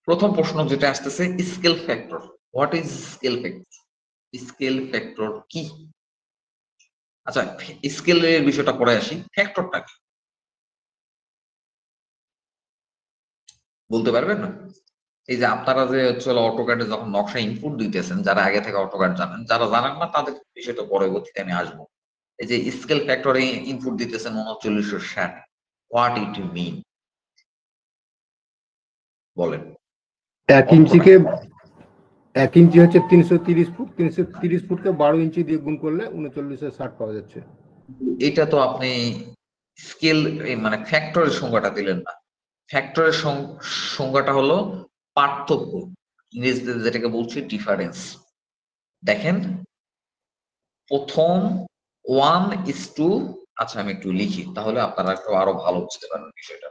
প্রথম প্রশ্ন যেটা আসতেছে scale factor. What is scale factor? Scale factor কি? আচ্ছা, স্কেলের বিষয়টা পরে আসি, ফ্যাক্টরটা কি বলতে পারবেন না? এই যে আপনারা যে হচ্ছে অটোক্যাডে যখন নকশা ইনপুট দিতেছেন, যারা আগে থেকে অটোক্যাড জানেন, যারা জানেন না তাদের বিষয়টা পরবর্তীতে আমি আসবো। এই যে স্কেল ফ্যাক্টরে ইনপুট দিতেছেন 3960, হোয়াট ইট মিন বলেন। 1 ইঞ্চি হচ্ছে 330 ফুট, 330 ফুটকে 12 ইঞ্চি দিয়ে গুণ করলে 3960 পাওয়া যাচ্ছে। এটা তো আপনি স্কেল মানে ফ্যাক্টরের সংজ্ঞাটা দিলেন না। ফ্যাক্টরের সংজ্ঞাটা হলো পার্থক্য, ইংরেজিতে যেটাকে বলছি ডিফারেন্স। দেখেন প্রথম 1:2, আচ্ছা আমি একটু লিখি তাহলে আপনারা একটু আরো ভালো বুঝতে পারবেন বিষয়টা।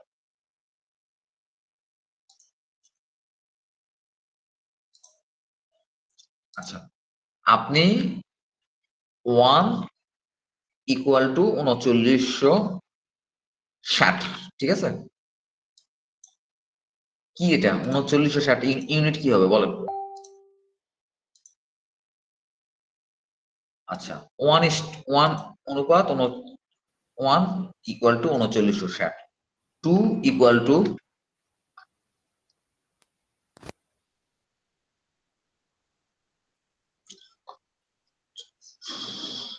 আচ্ছা, আপনি 1 ইকুয়াল টু 3960, ঠিক আছে? কি এটা 3960 ইউনিট কি হবে বলেন? আচ্ছা, 1 অনুপাত 1 ইকুয়াল টু 3960, 2 ইকুয়াল টু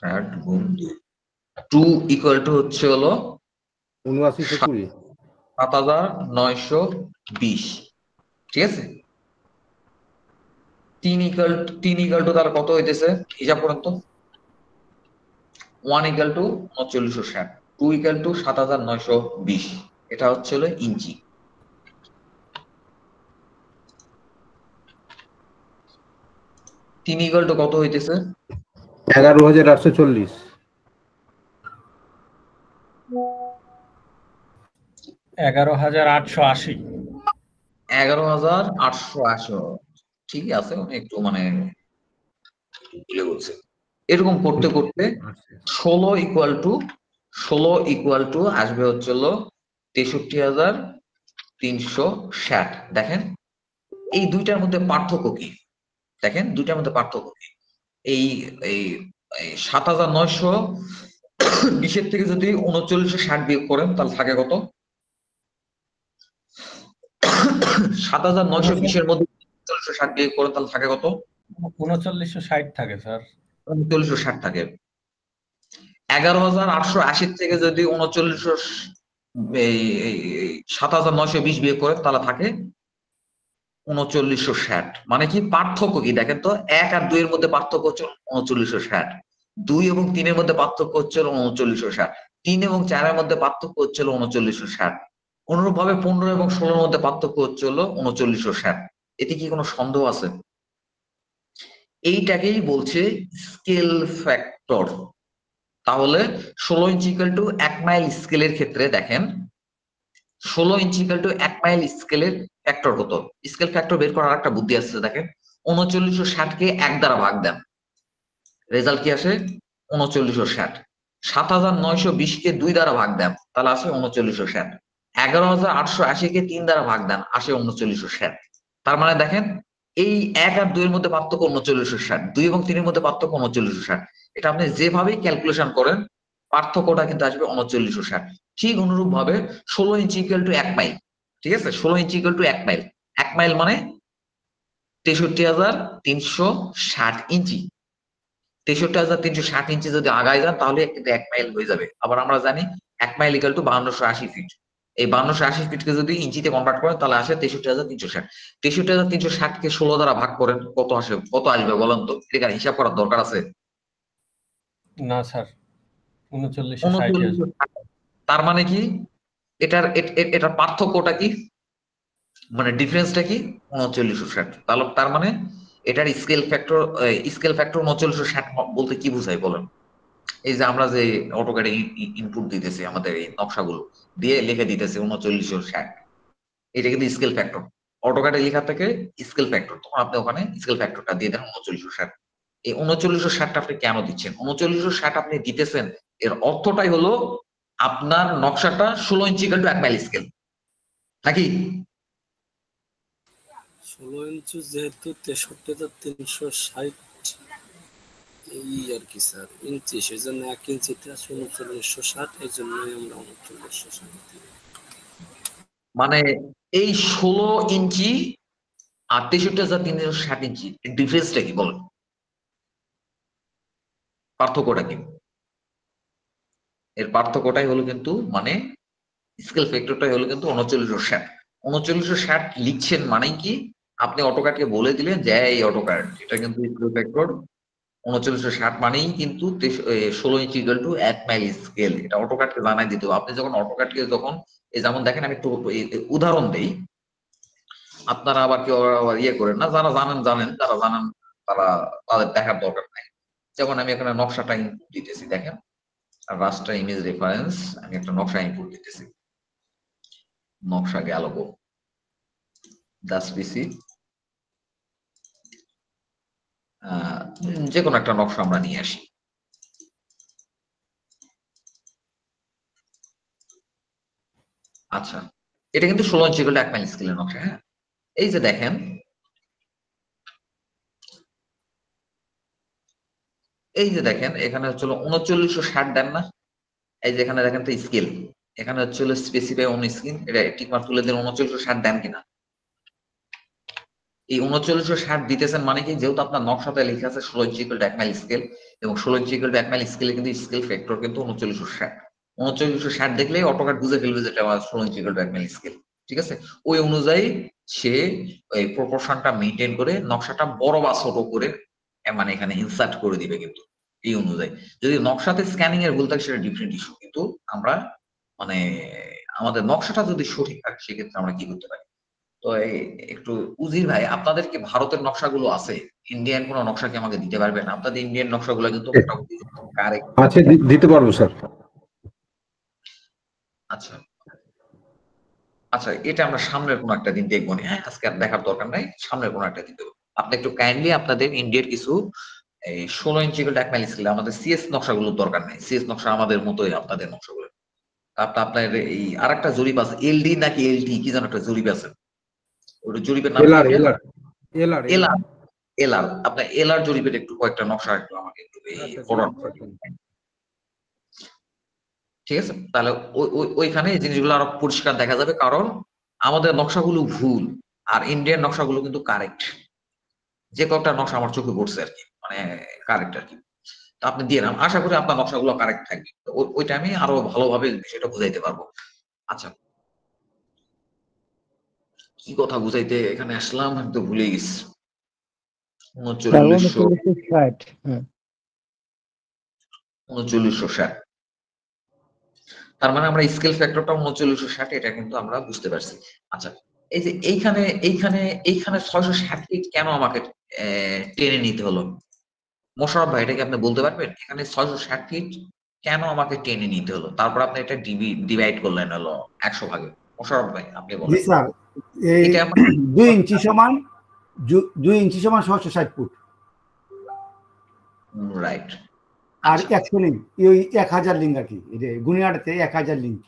60 গুণ 2, 2 ইকুয়াল টু হচ্ছে হলো 7920। 7920, ঠিক আছে? 3 ইকুয়াল টু তার কত হইতেছে হিসাব করেন তো। 1 ইকুয়াল টু 3960, 2 ইকুয়াল টু 7920, এটা হচ্ছে হলো ইঞ্চি। 3 ইকুয়াল টু কত হইতেছে? 11840। 11880। 11880, ঠিক আছে, একটু মানে ভুলে বলছে। এরকম করতে করতে 16 ইকুয়াল টু আসবে হচ্ছে হলো 63,360। দেখেন এই দুইটার মধ্যে পার্থক্য কি? দেখেন দুইটার মধ্যে পার্থক্য কি? এই এই 7920 থেকে যদি 3960 বিয়োগ করেন তাহলে থাকে কত? 7920 এর মধ্যে 3960 বিয়োগ করেন তাহলে থাকে কত? 3960 থাকে স্যার। 3960 থাকে। 11880 থেকে যদি 7920 বিয়োগ করেন তাহলে থাকে 3960। মানে কি পার্থক্য কি দেখেন তো? 1 আর 2 এর মধ্যে পার্থক্য হচ্ছে 3960, 2 এবং 3 এর মধ্যে পার্থক্য হচ্ছে 3960, 3 এবং 4 এর মধ্যে পার্থক্য হচ্ছে 3960। অনুরূপ ভাবে 15 এবং 16 এর মধ্যে পার্থক্য হচ্ছে 3960। এতে কি কোনো সন্দেহ আছে? এইটাকেই বলছে স্কেল ফ্যাক্টর। তাহলে 16 ইঞ্চি ইকুয়াল টু 1 মাইল স্কেলের ক্ষেত্রে দেখেন 16 ইঞ্চি ইকুয়াল টু 1 মাইল স্কেলের ফ্যাক্টর কত? স্কেল ফ্যাক্টর বের করার একটা বুদ্ধি আছে, দেখেন 3960 কে 1 দ্বারা ভাগ দেন, রেজাল্ট কি আসে? 3960। 7920 কে 2 দ্বারা ভাগ দেন, তাহলে আসে 3960। 11880 কে 3 দ্বারা ভাগ দেন, আসে 3960। তার মানে দেখেন এই 1 আর 2 এর মধ্যে পার্থক্য 3960, 2 এবং 3 এর মধ্যে পার্থক্য 3960। এটা আপনি যেভাবেই ক্যালকুলেশন করেন পার্থক্যটা কিন্তু আসবে 3960। ঠিক অনুরূপ ভাবে 16 ইঞ্চি ইকুয়াল টু 1 মাইল, ঠিক আছে? 16 inch equal to 1 mile, 1 mile মানে 63,360 ইঞ্চি। 63,360 ইঞ্চি যদি আগায় যান তাহলে কিন্তু 1 মাইল হয়ে যাবে। আবার আমরা জানি 1 মাইল ইকুয়াল টু 5280 ফিট। এই 5280 ফিটকে যদি ইঞ্চিতে কনভার্ট করেন তাহলে আসে 63,360। 63,360 কে 16 দ্বারা ভাগ করেন, কত আসে? কত আসবে বলেন তো? এটা হিসাব করার দরকার আছে? না স্যার, 3960। তার মানে কি এটার পার্থক্যটা কি, মানে ডিফারেন্সটা কি? 3960। তাহলে তার মানে এটার স্কেল ফ্যাক্টর 3960 বলতে কি বোঝায় বলেন? এই যে আমরা যে অটোক্যাডে ইনপুট দিতেছি, আমাদের এই নকশাগুলো দিয়ে লিখে দিতেছি 3960, এটা কিন্তু স্কেল ফ্যাক্টর। অটোক্যাডে লেখা থেকে স্কেল ফ্যাক্টর, তখন আপনি ওখানে স্কেল ফ্যাক্টরটা দিয়ে দেন 3960। এই 3960 আপনি কেন দিচ্ছেন? 3960 আপনি দিতেছেন এর অর্থটাই হলো আপনার নকশাটা 16 inch equal to 1 mile scale, নাকি? 16 ইঞ্চি যেহেতু 63,360 এই আর কি স্যার ইঞ্চি, সেজন্য 1 ইঞ্চিতে আছে 3960, এই জন্যই আমরা 3960 মানে এই 16 ইঞ্চি আর 63,360 ইঞ্চি ডিফারেন্সটা কি বলেন, পার্থক্যটা কি? এর পার্থক্যটাই হলো কিন্তু মানে স্কেল ফ্যাক্টরটাই হলো কিন্তু 3960। 3960 লিখছেন মানে কি, আপনি অটোক্যাডকে বলে দিলেন যে এই অটোক্যাড এটা কিন্তু স্কেল ফ্যাক্টর 3960 মানেই কিন্তু 16 inch equal to 1 mile scale, এটা অটোক্যাডকে জানাই দিতে হবে। আপনি যখন অটোক্যাডকে যখন এই যেমন দেখেন আমি একটু উদাহরণ দেই, আপনারা আবার কেউ আবার ইয়ে করেন না, যারা জানেন যারা জানেন তারা তাদের দেখার দরকার নাই। যেমন আমি এখানে নকশাটা ইনপুট দিতেছি, দেখেন রাস্টার ইমেজ রেফারেন্স, আমি একটা নকশা ইনপুট দিতেছি, নকশা গেল গো দাস পিসি, যে কোনো একটা নকশা আমরা নিয়ে আসি। আচ্ছা, এটা কিন্তু 16 ইঞ্চি ইকুয়াল টু 1 মাইল স্কেলের নকশা। হ্যাঁ, এই যে দেখেন এখানে হচ্ছে 3960 দেন না, এই যে এখানে দেখেন তো স্কেল, এখানে হচ্ছে স্পেসিফাই অন স্ক্রিন, এটা টিক মার্ক তুলে দিন 3960 দেন কিনা। এই 3960 দিতেছেন মানে কি, যেহেতু আপনার নকশাতে লেখা আছে 16 inch equal to 1 mile scale, এবং 16 ইঞ্চি ইকুয়াল টু 1 মাইল স্কেলে কিন্তু স্কেল ফ্যাক্টর কিন্তু 3960। 3960 দেখলেই অটোক্যাড বুঝে ফেলবে যে এটা 16 inch equal to 1 mile scale. ঠিক আছে, ওই অনুযায়ী সে এই প্রপোর্শনটা মেইনটেইন করে নকশাটা বড় বা ছোট করে মানে এখানে ইনসার্ট করে দিবে কিন্তু এই অনুযায়ী। যদি নকশাতে স্ক্যানিং এর ভুল থাকে সেটা ডিফারেন্ট ইস্যু, কিন্তু আমরা মানে আমাদের নকশাটা যদি সঠিক থাকে সেক্ষেত্রে আমরা কি করতে পারি। তো একটু উজির ভাই, আপনাদের কি ভারতের নকশাগুলো আছে? ইন্ডিয়ান কোন নকশা কি আমাকে দিতে পারবেন? আপনাদের ইন্ডিয়ান নকশাগুলো কিন্তু মোটামুটি কারেক্ট। আচ্ছা, দিতে পারবো স্যার। আচ্ছা আচ্ছা, এটা আমরা সামনের কোনো একটা দিন দেখবো না, হ্যাঁ আজকে আর দেখার দরকার নাই, সামনের কোনো একটা দিন দেবো। আপনি একটু কাইন্ডলি আপনাদের ইন্ডিয়ার কিছু এই 16 inch equal to 1 mile scale, আমাদের সিএস নকশাগুলোর দরকার নেই, সিএস নকশা আমাদের মতোই আপনাদের নকশাগুলো। আপনার এই আরেকটা জরিপ আছে এলডি নাকি এলটি কি যেন একটা জরিপ আছে, ওই জরিপের নাম এলআর কি? LR LR LR. এলআর, আপনার এলআর জরিপের একটু কয়েকটা নকশা একটু আমাকে একটু ফরওয়ার্ড করে দিন। ঠিক আছে, তাহলে ওইখানে এই জিনিসগুলো আরো পরিষ্কার দেখা যাবে, কারণ আমাদের নকশাগুলো ভুল আর ইন্ডিয়ান নকশাগুলো কিন্তু কারেক্ট। যে কয়েকটা নকশা আমার চোখে পড়ছে আর কি, মানে কারেক্ট আর কি। তো আপনি দিয়ে নাম, আশা করি আপনার নকশাগুলো কারেক্ট থাকবে, ওইটা আমি আরো ভালোভাবে বিষয়টা বুঝাইতে পারবো। আচ্ছা, কি কথা বুঝাইতে এখানে আসলাম আমি তো ভুলে গেছি। 3960, তার মানে আমরা স্কেল ফ্যাক্টরটা 3960, এটা কিন্তু আমরা বুঝতে পারছি। আচ্ছা, এই যে এইখানে এইখানে এইখানে 660 ফিট কেন আমাকে টেনে নিতে হলো? মোশাররফ ভাই, এটা কি আপনি বলতে পারবেন এখানে 660 ফিট কেন আমাকে টেনে নিতে হলো? তারপর আপনি এটা ডিভাইড করলেন হলো 100 ভাগে। মোশাররফ ভাই আপনি বলেন। জি স্যার, এই 2 ইঞ্চি সমান 660 ফুট। রাইট। আর 100 লিঙ্ক, ওই 1000 লিঙ্ক আর কি, গুনিয়াটাতে 1000 লিঙ্ক।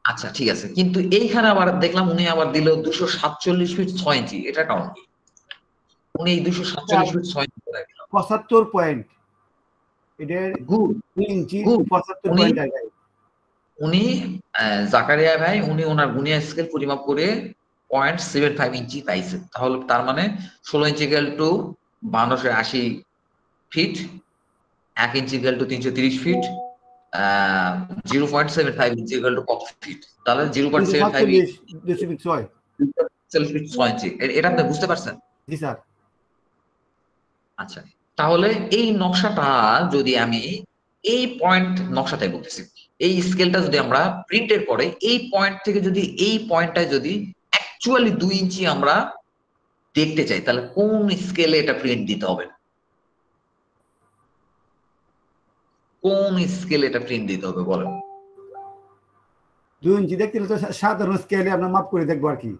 আচ্ছা ঠিক আছে, কিন্তু এইখানে আবার দেখলাম উনি আবার দিল 247 ফিট 6 ইঞ্চি, এটা কারণ কি? উনি এই 247 ফিট 6 ইঞ্চি করে দিল 75 পয়েন্ট, এটা 2 ইঞ্চি 75 পয়েন্ট। উনি জাকারিয়া ভাই উনি ওনার গুনিয়া স্কেল পরিমাপ করে 0.75 ইঞ্চি পাইছে, তাহলে তার মানে 16 inch equal to 1280 feet, 1 inch equal to 330 feet, 0.75 inch equal to কত ফিট? তাহলে 0.75 ফিট 6 ইঞ্চি, এটা আপনি বুঝতে পারছেন? জি স্যার। আচ্ছা, তাহলে এই নকশাটা যদি আমি এই পয়েন্ট নকশাটাই বলতেছি, এই স্কেলটা যদি আমরা প্রিন্টের পরে এই পয়েন্ট থেকে যদি এই পয়েন্টটায় যদি অ্যাকচুয়ালি 2 ইঞ্চি আমরা দেখতে চাই, তাহলে কোন স্কেলে এটা প্রিন্ট দিতে হবে? কোন স্কেলে এটা প্রিন্ট দিতে হবে বলেন? 2 ইঞ্চি দেখতে হলে তো সাধারণ স্কেলে আমরা মাপ করে দেখবো আর কি।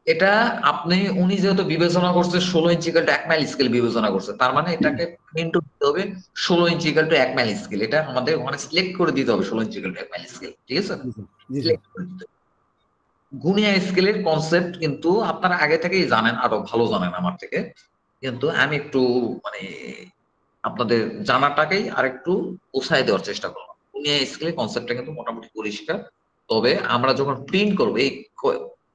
এটা আপনি উনি যেহেতু বিবেচনা করছে 16 inch equal to 1 mile scale বিবেচনা করছে, তার মানে এটাকে প্রিন্ট দিতে হবে 16 inch equal to 1 mile scale, এটা আমাদের ওখানে সিলেক্ট করে দিতে হবে 16 inch equal to 1 mile scale. ঠিক আছে, সিলেক্ট করে দিতে হবে। গুণিয়া স্কেলের কনসেপ্ট কিন্তু আপনারা আগে থেকেই জানেন, আরো ভালো জানেন আমার থেকে, কিন্তু আমি একটু মানে আপনাদের জানাটাকেই আরেকটু উৎসাহ দেওয়ার চেষ্টা করলাম। গুণিয়া স্কেলের কনসেপ্টটা কিন্তু মোটামুটি পরিষ্কার, তবে আমরা যখন প্রিন্ট করবো এই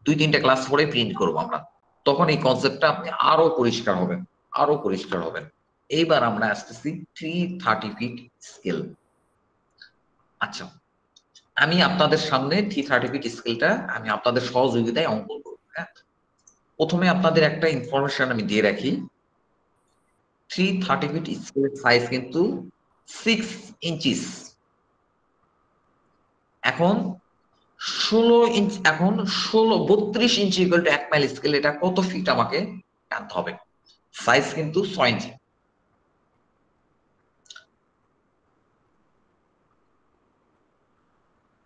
2-3টা ক্লাস পরে প্রিন্ট করবো আমরা, তখন এই কনসেপ্টটা আপনি আরো পরিষ্কার হবেন, আরো পরিষ্কার হবেন। এইবার আমরা আসতেছি 330 ফিট স্কেল। আচ্ছা, আমি আপনাদের সামনে 330 ফিট স্কেলটা আমি আপনাদের সহযোগিতায় অঙ্কন করবো। হ্যাঁ, প্রথমে আপনাদের একটা ইনফরমেশন আমি দিয়ে রাখি, 330 ফিট স্কেলের সাইজ কিন্তু 6 ইঞ্চিস। এখন 32 inch equal to 1 mile scale, এটা কত ফিট আমাকে জানতে হবে। সাইজ কিন্তু 6 ইঞ্চি।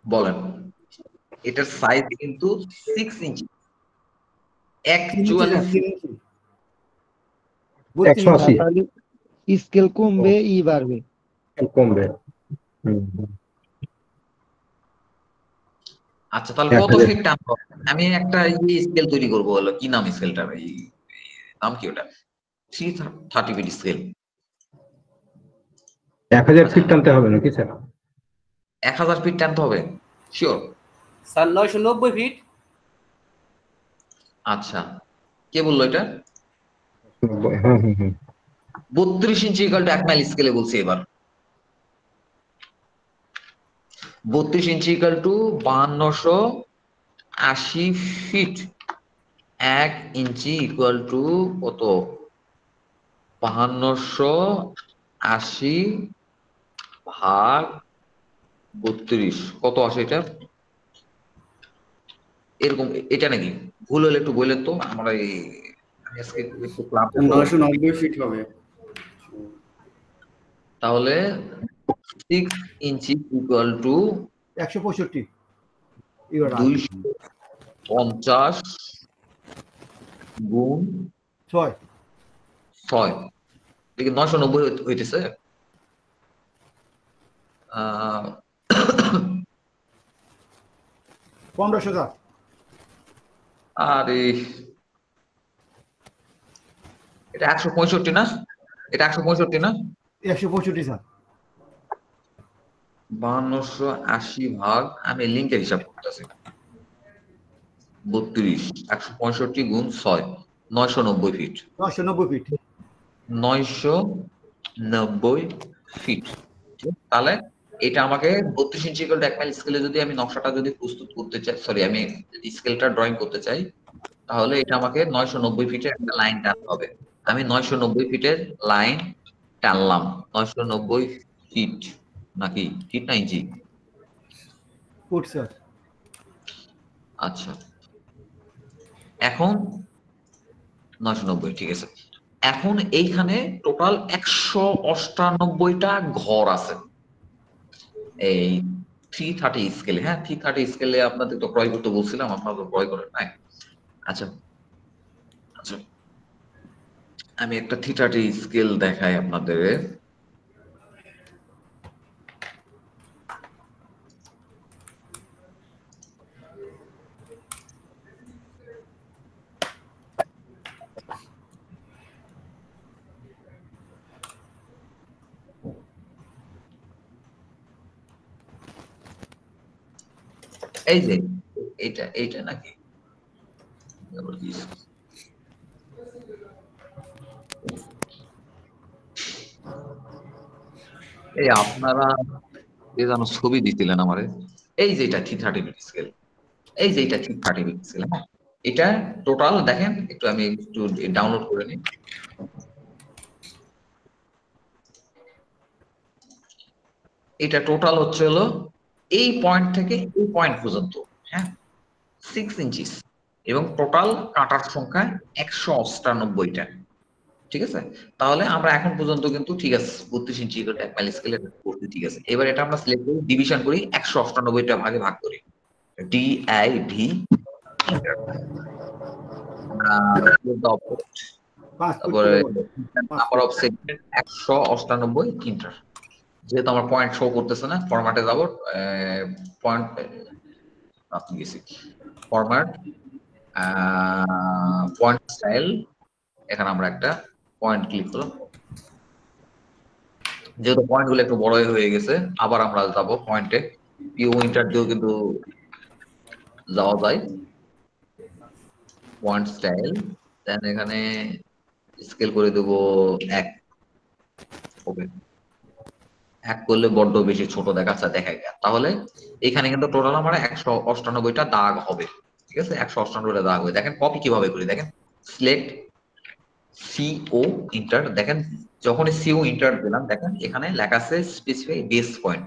বলেন, এটার সাইজ কিন্তু 6 ইঞ্চি। অ্যাকচুয়ালি 180 স্কেল কমবে, ই বাড়বে। কমবে। আচ্ছা, তাহলে কত ফিট টানবো? আমি একটা স্কেল তৈরি করবো, হলো কি নাম স্কেলটার, নাম কি ওটা? 330 ফিট স্কেল। 1000 ফিট টানতে হবে নাকি স্যার? 1000 ফিট টানতে হবে, শিওর? Sir 990 fit. আচ্ছা, কে বললো এটা? হ্যাঁ 32 ইঞ্চি ইকুয়াল টু 1 মাইল স্কেলে বলছি। এবার 32 inch equal to 5280 feet. 1 inch equal to কত? 5280 ভাগ 32, কত আসে এটা? এরকম, এটা নাকি ভুল হলে একটু বললেন তো। আমরা এই আজকে একটু ক্লাব 990 ফিট হবে। তাহলে 6 ইঞ্চি ইকুয়াল টু 165 250 গুণ 6 6, দেখি 990 হইতেছে। 15,000। আরে এটা 165 না? এটা 165 না? 165 স্যার। 5280 ভাগ, আমি লিঙ্কের হিসাব করতেছি, 32, 165 গুণ 6, 990 ফিট। 990 ফিট। 990 ফিট। তাহলে এটা আমাকে 32 ইঞ্চি ইকুয়াল টু 1 মাইল স্কেলে যদি আমি নকশাটা যদি প্রস্তুত করতে চাই, সরি আমি স্কেলটা ড্রয়িং করতে চাই, তাহলে এটা আমাকে 990 ফিটের একটা লাইন টানতে হবে। আমি 990 ফিটের লাইন টানলাম। 990 ফিট নাকি ফিট না ইঞ্চি? Foot sir. আচ্ছা, এখন 990, ঠিক আছে। এখন এইখানে টোটাল 198টা ঘর আছে এই 330 স্কেলে। হ্যাঁ, 330 স্কেলে আপনাদের তো ক্রয় করতে বলছিলাম, আপনারা তো ক্রয় করেন নাই। আচ্ছা আচ্ছা, আমি একটা 330 স্কেল দেখাই আপনাদের। এই যে এইটা নাকি এই আপনারা এই যেন ছবি দিছিলেন আমারে, এই যে এটা 330 স্কেল, এই যে এটা 330 স্কেল। হ্যাঁ, এটা টোটাল দেখেন, একটু আমি একটু ডাউনলোড করে নিই। এটা টোটাল হচ্ছে হলো এই পয়েন্ট থেকে এই পয়েন্ট পর্যন্ত, হ্যাঁ 6 ইঞ্চিস, এবং টোটাল কাটার সংখ্যা 198টা। ঠিক আছে, তাহলে আমরা এখন পর্যন্ত কিন্তু ঠিক আছে 32 ইঞ্চি 1 মাইল স্কেলে করতে, ঠিক আছে। এবার এটা আমরা সিলেক্ট করি, ডিভিশন করি, 198টা ভাগে ভাগ করি, DIV, তারপরে নাম্বার অফ সেগমেন্ট 198 তিনটার। যেহেতু আমার পয়েন্ট শো করতেছে না, ফরম্যাটে যাব, পয়েন্ট আপনি গেছি ফরম্যাট পয়েন্ট স্টাইল, এখানে আমরা একটা পয়েন্ট ক্লিক করলাম। যেহেতু পয়েন্ট গুলো একটু বড় হয়ে গেছে, আবার আমরা যাবো পয়েন্টে, পিও ইন্টার দিয়েও কিন্তু যাওয়া যায়। পয়েন্ট স্টাইল, দেন এখানে স্কেল করে দেবো 1। ওকে, 1 করলে বড্ড বেশি ছোট দেখাচ্ছে, দেখাই যায়। তাহলে এখানে কিন্তু টোটাল আমার 198টা দাগ হবে, ঠিক আছে? 198টা দাগ হবে। দেখেন কপি কিভাবে করি, দেখেন সিলেক্ট সিও ইন্টার, দেখেন যখন সিও ইন্টার দিলাম, দেখেন এখানে লেখা আছে স্পেসিফাই বেস পয়েন্ট।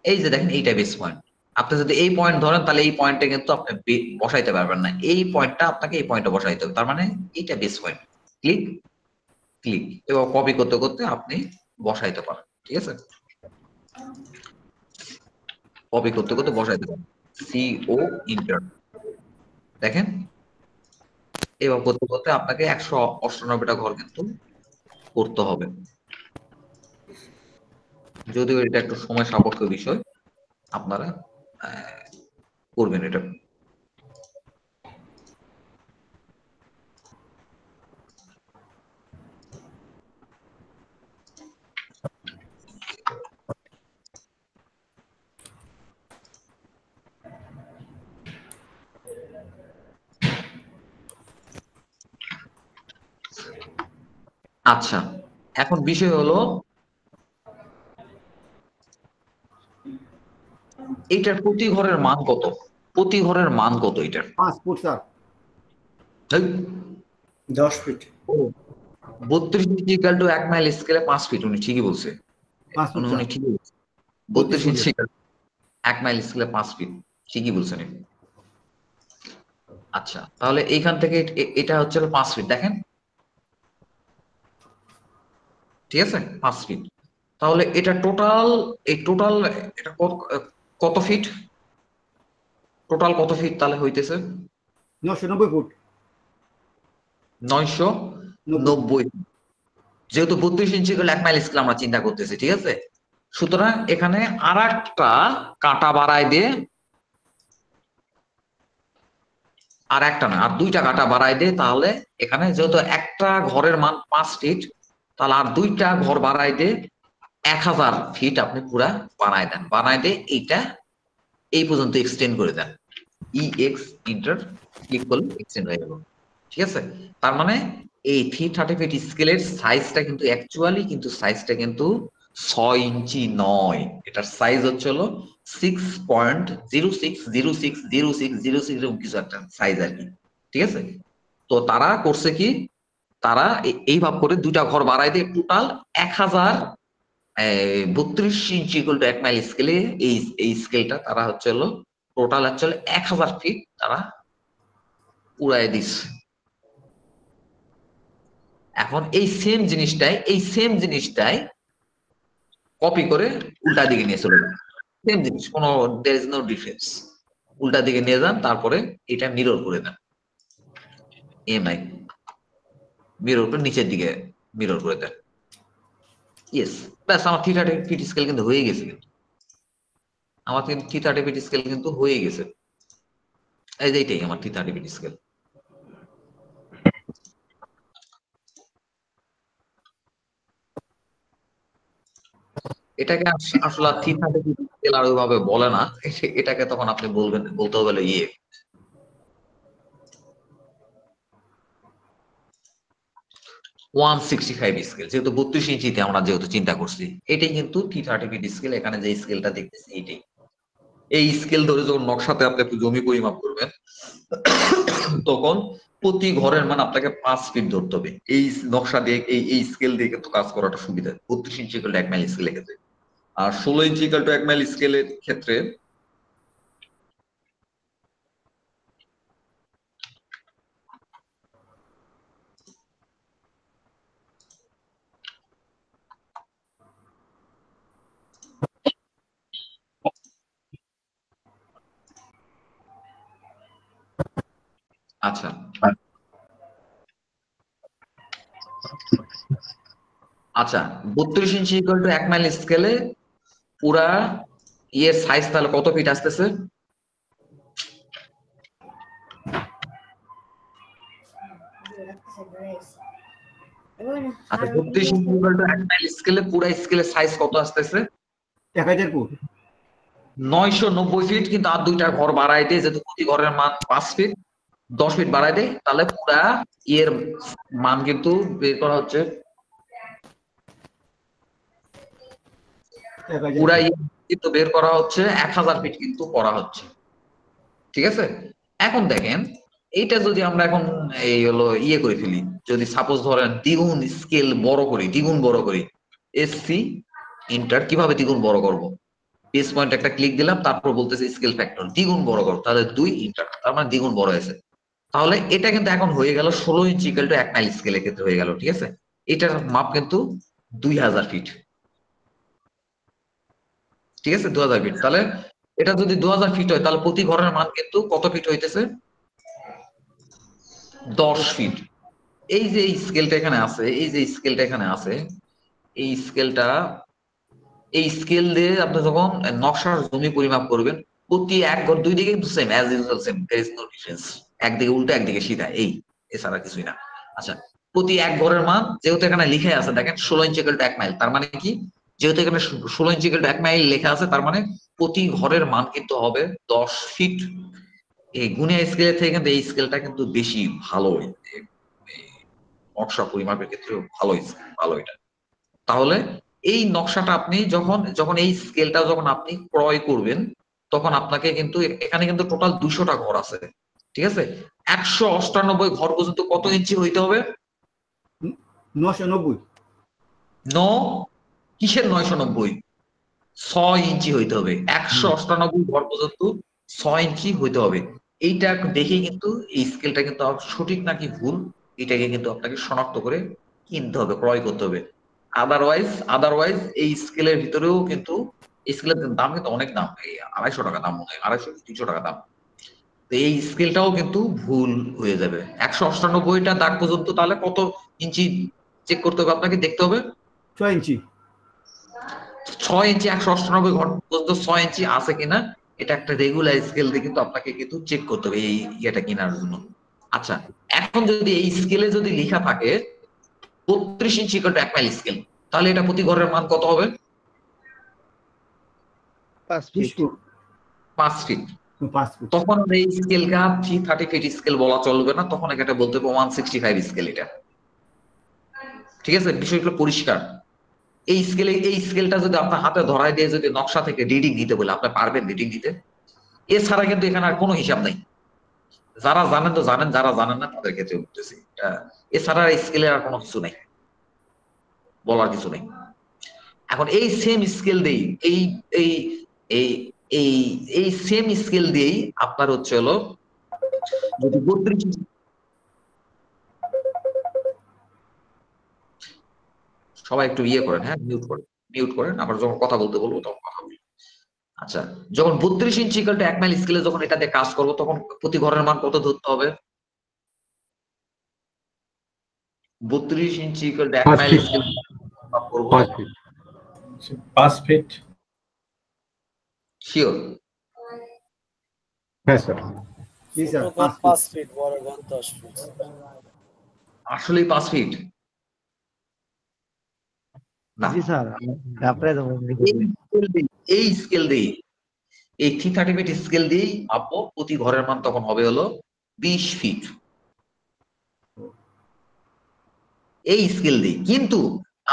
এই যে দেখেন এইটা বেস পয়েন্ট। আপনি যদি এই পয়েন্ট ধরেন তাহলে এই পয়েন্টে কিন্তু আপনি বসাইতে পারবেন না, এই পয়েন্টটা আপনাকে এই পয়েন্টে বসাইতে হবে, তার মানে এইটা বেস পয়েন্ট। ক্লিক ক্লিক, এবং কপি করতে করতে আপনি বসাইতে পারেন, ঠিক আছে? কপি করতে করতে বসাইতে পারেন, সিও ইন্টার। দেখেন এবার করতে করতে আপনাকে 198টা ঘর কিন্তু করতে হবে, যদিও এটা একটু সময় সাপেক্ষ বিষয়, আপনারা করবেন এটা। আচ্ছা, এখন বিষয় হলো এটার প্রতি ঘরের মান কত? প্রতি ঘরের মান কত এটার? 5 foot sir. 10 feet. 32 inch equal to 1 mile স্কেলে 5 ফিট। উনি ঠিকই বলছে, 5 ফুট উনি ঠিকই বলছে। 32 ইঞ্চি 1 মাইল স্কেলে 5 ফিট, ঠিকই বলছেন। আচ্ছা, তাহলে এইখান থেকে এটা হচ্ছে 5 ফিট, দেখেন, ঠিক আছে? 5 ফিট। তাহলে এটা টোটাল, এই টোটাল এটা কত ফিট? টোটাল কত ফিট তাহলে হইতেছে? 990 ফুট। 990। যেহেতু 32 ইঞ্চি করে 1 মাইল স্কেল আমরা চিন্তা করতেছি, ঠিক আছে? সুতরাং এখানে আর একটা কাটা বাড়ায় দিয়ে, আর একটা না, আর 2টা কাটা বাড়ায় দিয়ে, তাহলে এখানে যেহেতু একটা ঘরের মান 5 ফিট, তাহলে আর 2টা ঘর বাড়ায় দিয়ে 1000 ফিট আপনি পুরা বানায় দেন। বানায় দিয়ে এইটা এই পর্যন্ত এক্সটেন্ড করে দেন, ইএক্স ইন্টার ক্লিক করলে এক্সটেন্ড হয়ে গেল, ঠিক আছে? তার মানে এই 330 ফিট স্কেলের সাইজটা কিন্তু অ্যাকচুয়ালি কিন্তু সাইজটা কিন্তু 6 ইঞ্চি নয়, এটার সাইজ হচ্ছে হলো 6.06060606 এরকম কিছু একটা সাইজ আর কি, ঠিক আছে? তো তারা করছে কি, তারা এইভাবে করে 2টা ঘর বাড়াই দিয়ে total 1032 inch equal to 1 mile স্কেলে এই স্কেলটা তারা হচ্ছে হলো টোটাল অ্যাকচুয়ালি 1000 ফিট তারা উড়াই দিচ্ছে। এখন এই সেম জিনিসটাই কপি করে উল্টা দিকে নিয়ে চলে যান, সেম জিনিস, কোনো দেয়ার ইজ নো ডিফারেন্স। উল্টা দিকে নিয়ে যান, তারপরে এটা মিরর করে দেন, এমআই মিরর করে নিচের দিকে মিরর করে দেন। ইয়েস, ব্যাস, আমার 330 ফিট স্কেল কিন্তু হয়ে গেছে, কিন্তু আমার 330 ফিট স্কেল কিন্তু হয়ে গেছে। এই যে এইটাই আমার 330 ফিট স্কেল। এটাকে আসলে 330 ফিট স্কেল আর ওইভাবে বলে না, এটাকে তখন আপনি বলতে হবে 165 স্কেল, যেহেতু 32 ইঞ্চিতে আমরা যেহেতু চিন্তা করছি, এটাই কিন্তু 330 ফিট স্কেল। এখানে যে স্কেলটা দেখতেছি এইটাই, এই স্কেল ধরে যখন নকশাতে আপনি জমি পরিমাপ করবেন, তখন প্রতি ঘরের মান আপনাকে 5 ফিট ধরতে হবে। এই নকশা দিয়ে, এই স্কেল দিয়ে কিন্তু কাজ করাটা সুবিধা। 32 inch equal to 1 mile scale ক্ষেত্রে, আর 16 ইঞ্চি ইকুয়াল টু 1 মাইল স্কেলের ক্ষেত্রে আচ্ছা, আচ্ছা 32 ইঞ্চি ইকুয়াল টু 1 মাইল স্কেলে পুরা ইয়ের সাইজ তাহলে কত ফিট আসতেছে? আচ্ছা 32 ইঞ্চি ইকুয়াল টু 1 মাইল স্কেলে পুরো স্কেলের সাইজ কত আসতেছে? 1000 ফুট। 990 ফিট, কিন্তু আর দুইটা ঘর বাড়াই দেয়, যেহেতু প্রতি ঘরের মান 5 ফিট, 10 ফিট বাড়াই দেয়, তাহলে পুরা এর মান কিন্তু বের করা হচ্ছে, 1000 পুরা কিন্তু বের করা হচ্ছে 1000 ফিট কিন্তু করা হচ্ছে। ঠিক আছে, এখন দেখেন এইটা যদি আমরা এখন এই হলো করে ফেলি, যদি সাপোজ ধরেন দ্বিগুণ স্কেল বড় করি, দ্বিগুণ বড় করি, এসসি ইন্টার কিভাবে দ্বিগুণ বড় করব? পেজ পয়েন্ট একটা ক্লিক দিলাম, তারপর বলতেছে স্কেল ফ্যাক্টর দ্বিগুণ বড় করো, তাহলে 2 ইন্টার, তার মানে দ্বিগুণ বড় হয়েছে। তাহলে এটা কিন্তু এখন হয়ে গেল 16 ইঞ্চি ইকুয়াল টু 1 মাইল স্কেলের ক্ষেত্রে হয়ে গেল। ঠিক আছে, এটার মাপ কিন্তু 2000 ফিট। ঠিক আছে, 2000 ফিট। তাহলে এটা যদি 2000 ফিট হয়, তাহলে প্রতি ঘরের মান কিন্তু কত ফিট হইতেছে? 10 ফিট। এই যে স্কেলটা এখানে আছে, এই যে স্কেলটা এখানে আছে, এই স্কেলটা, এই স্কেল দিয়ে আপনি যখন নকশার জমি পরিমাপ করবেন, প্রতি এক ঘর দুই দিকে কিন্তু same, as usual same, there is no difference, একদিকে উল্টো একদিকে সিধা, এই এছাড়া কিছুই না। আচ্ছা, প্রতি এক ঘরের মান যেহেতু এখানে লিখে আছে, দেখেন 16 ইঞ্চি ইকুয়াল টু 1 মাইল, তার মানে কি, যেহেতু এখানে 16 ইঞ্চি ইকুয়াল টু 1 মাইল লেখা আছে, তার মানে প্রতি ঘরের মান কিন্তু হবে 10 ফিট। এই গুণিয়া স্কেলের থেকে কিন্তু এই স্কেলটা কিন্তু বেশি ভালো, নকশা পরিমাপের ক্ষেত্রে ভালো এটা। তাহলে এই নকশাটা আপনি যখন এই স্কেলটা যখন আপনি ক্রয় করবেন, তখন আপনাকে কিন্তু এখানে কিন্তু টোটাল 200টা ঘর আছে। ঠিক আছে, 198 ঘর পর্যন্ত কত ইঞ্চি হইতে হবে? 990। কিসের 990? 6 ইঞ্চি হইতে হবে। 198 ঘর পর্যন্ত 6 ইঞ্চি হইতে হবে। এইটা দেখেই কিন্তু এই স্কেলটা কিন্তু সঠিক নাকি ভুল, এটাকে কিন্তু আপনাকে শনাক্ত করে কিনতে হবে, ক্রয় করতে হবে। আদারওয়াইজ এই স্কেলের ভিতরেও কিন্তু স্কেলের দাম কিন্তু অনেক দাম, এই 250 টাকা দাম, মনে হয় 250-300 টাকা দাম। তো এই স্কেলটাও কিন্তু ভুল হয়ে যাবে। 198টা দাগ পর্যন্ত তাহলে কত ইঞ্চি চেক করতে হবে আপনাকে? দেখতে হবে 6 ইঞ্চি। 6 ইঞ্চি, 198 ঘর পর্যন্ত 6 ইঞ্চি আছে কিনা, এটা একটা রেগুলার স্কেল দিয়ে কিন্তু আপনাকে কিন্তু চেক করতে হবে এই ইয়েটা কেনার জন্য। আচ্ছা, এখন যদি এই স্কেলে যদি লেখা থাকে 32 inch equal to 1 mile scale, তাহলে এটা প্রতি ঘরের মান কত হবে? 5 ফিট। 5 ফিট। 5 ফুট। তখন এই স্কেলটা 330 ফিট স্কেল বলা চলবে না, তখন এটা বলতে হবে 165 স্কেল। এটা ঠিক আছে, বিষয়গুলো পরিষ্কার। এই স্কেলটা যদি আপনার হাতে ধরায় দিয়ে যদি নকশা থেকে রিডিং দিতে বলে, আপনি পারবেন রিডিং দিতে? এছাড়া কিন্তু এখানে আর কোনো হিসাব নাই। যারা জানেন তো জানেন, যারা জানেন না তাদের ক্ষেত্রে বলতেছি, এছাড়া স্কেলের আর কোনো কিছু নাই, বলার কিছু নেই। এখন এই সেম স্কেল দিয়েই এই এই এই এই সেম স্কেল দিয়েই আপনার হচ্ছে হলো যদি 32, সবাই একটু করেন, হ্যাঁ মিউট করেন, আবার যখন কথা বলতে বলবো তখন কথা বলবো। আচ্ছা, যখন 32 ইঞ্চি ইকুয়াল টু 1 মাইল স্কেলে যখন এটাতে কাজ করবো, তখন প্রতি ঘরের মান কত ধরতে হবে? 32 inch equal to 1 mile scale করবো 5 ফিট। শিওর? হ্যাঁ স্যার। জি স্যার, 5 ফিট, বড় ঘর 10 ফিট। আসলেই 5 ফিট? না, জি স্যার, আপনারা তো এই স্কেল দিয়ে এই 330 ফিট স্কেল দিয়েই মাপবো, প্রতি ঘরের মান তখন হবে হলো 20 ফিট এই স্কেল দিয়ে। কিন্তু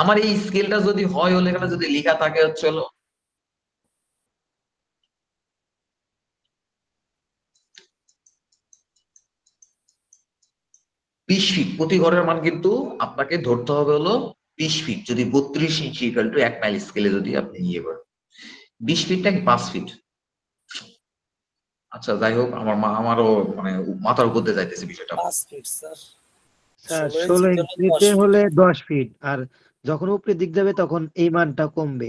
আমার এই স্কেলটা যদি হয় হলো, এখানে যদি লেখা থাকে হচ্ছে হলো 20 ফিট, প্রতি ঘরের মান কিন্তু আপনাকে ধরতে হবে হলো 20 ফিট। যদি 32 ইঞ্চি ইকুয়াল টু 1 মাইল স্কেলে যদি আপনি করেন, 20 ফিট নাকি 5 ফিট? আচ্ছা, যাই হোক, আমারও মানে মাথার উপর দিয়ে যাইতেছে বিষয়টা। 5 ফিট স্যার। স্যার 16 ইঞ্চিতে হলে 10 ফিট, আর যখন উপরে দিক যাবে তখন এই মানটা কমবে,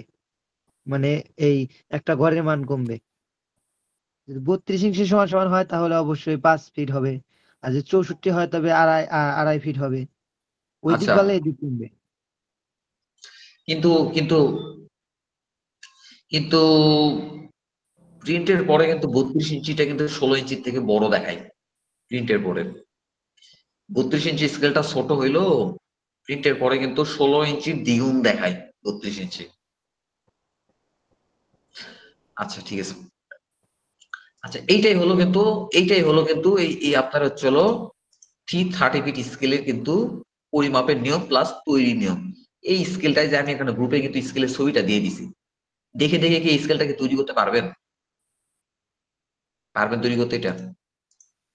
মানে এই একটা ঘরের মান কমবে। যদি 32 ইঞ্চি সমান সমান হয় তাহলে অবশ্যই 5 ফিট হবে, আর যদি 64 হয় তবে আড়াই ফিট হবে। ওই দিক আচ্ছা, গেলে এই দিক কমবে। কিন্তু কিন্তু কিন্তু প্রিন্টের পরে কিন্তু 32 ইঞ্চিটা কিন্তু 16 ইঞ্চির থেকে বড় দেখায় প্রিন্টের পরে। 32 ইঞ্চি স্কেলটা ছোট হইলো প্রিন্টের পরে কিন্তু 16 ইঞ্চির দ্বিগুণ দেখায় 32 ইঞ্চি। আচ্ছা ঠিক আছে, আচ্ছা এইটাই হলো কিন্তু এই আপনার হচ্ছে হলো 30 ফিট স্কেলের কিন্তু পরিমাপের নিয়ম প্লাস তৈরি নিয়ম। এই স্কেলটাই যে আমি এখানে গ্রুপে কিন্তু স্কেলের ছবিটা দিয়ে দিছি, দেখে দেখে কি এই স্কেলটাকে তৈরি করতে পারবেন? তৈরি করতে এটা?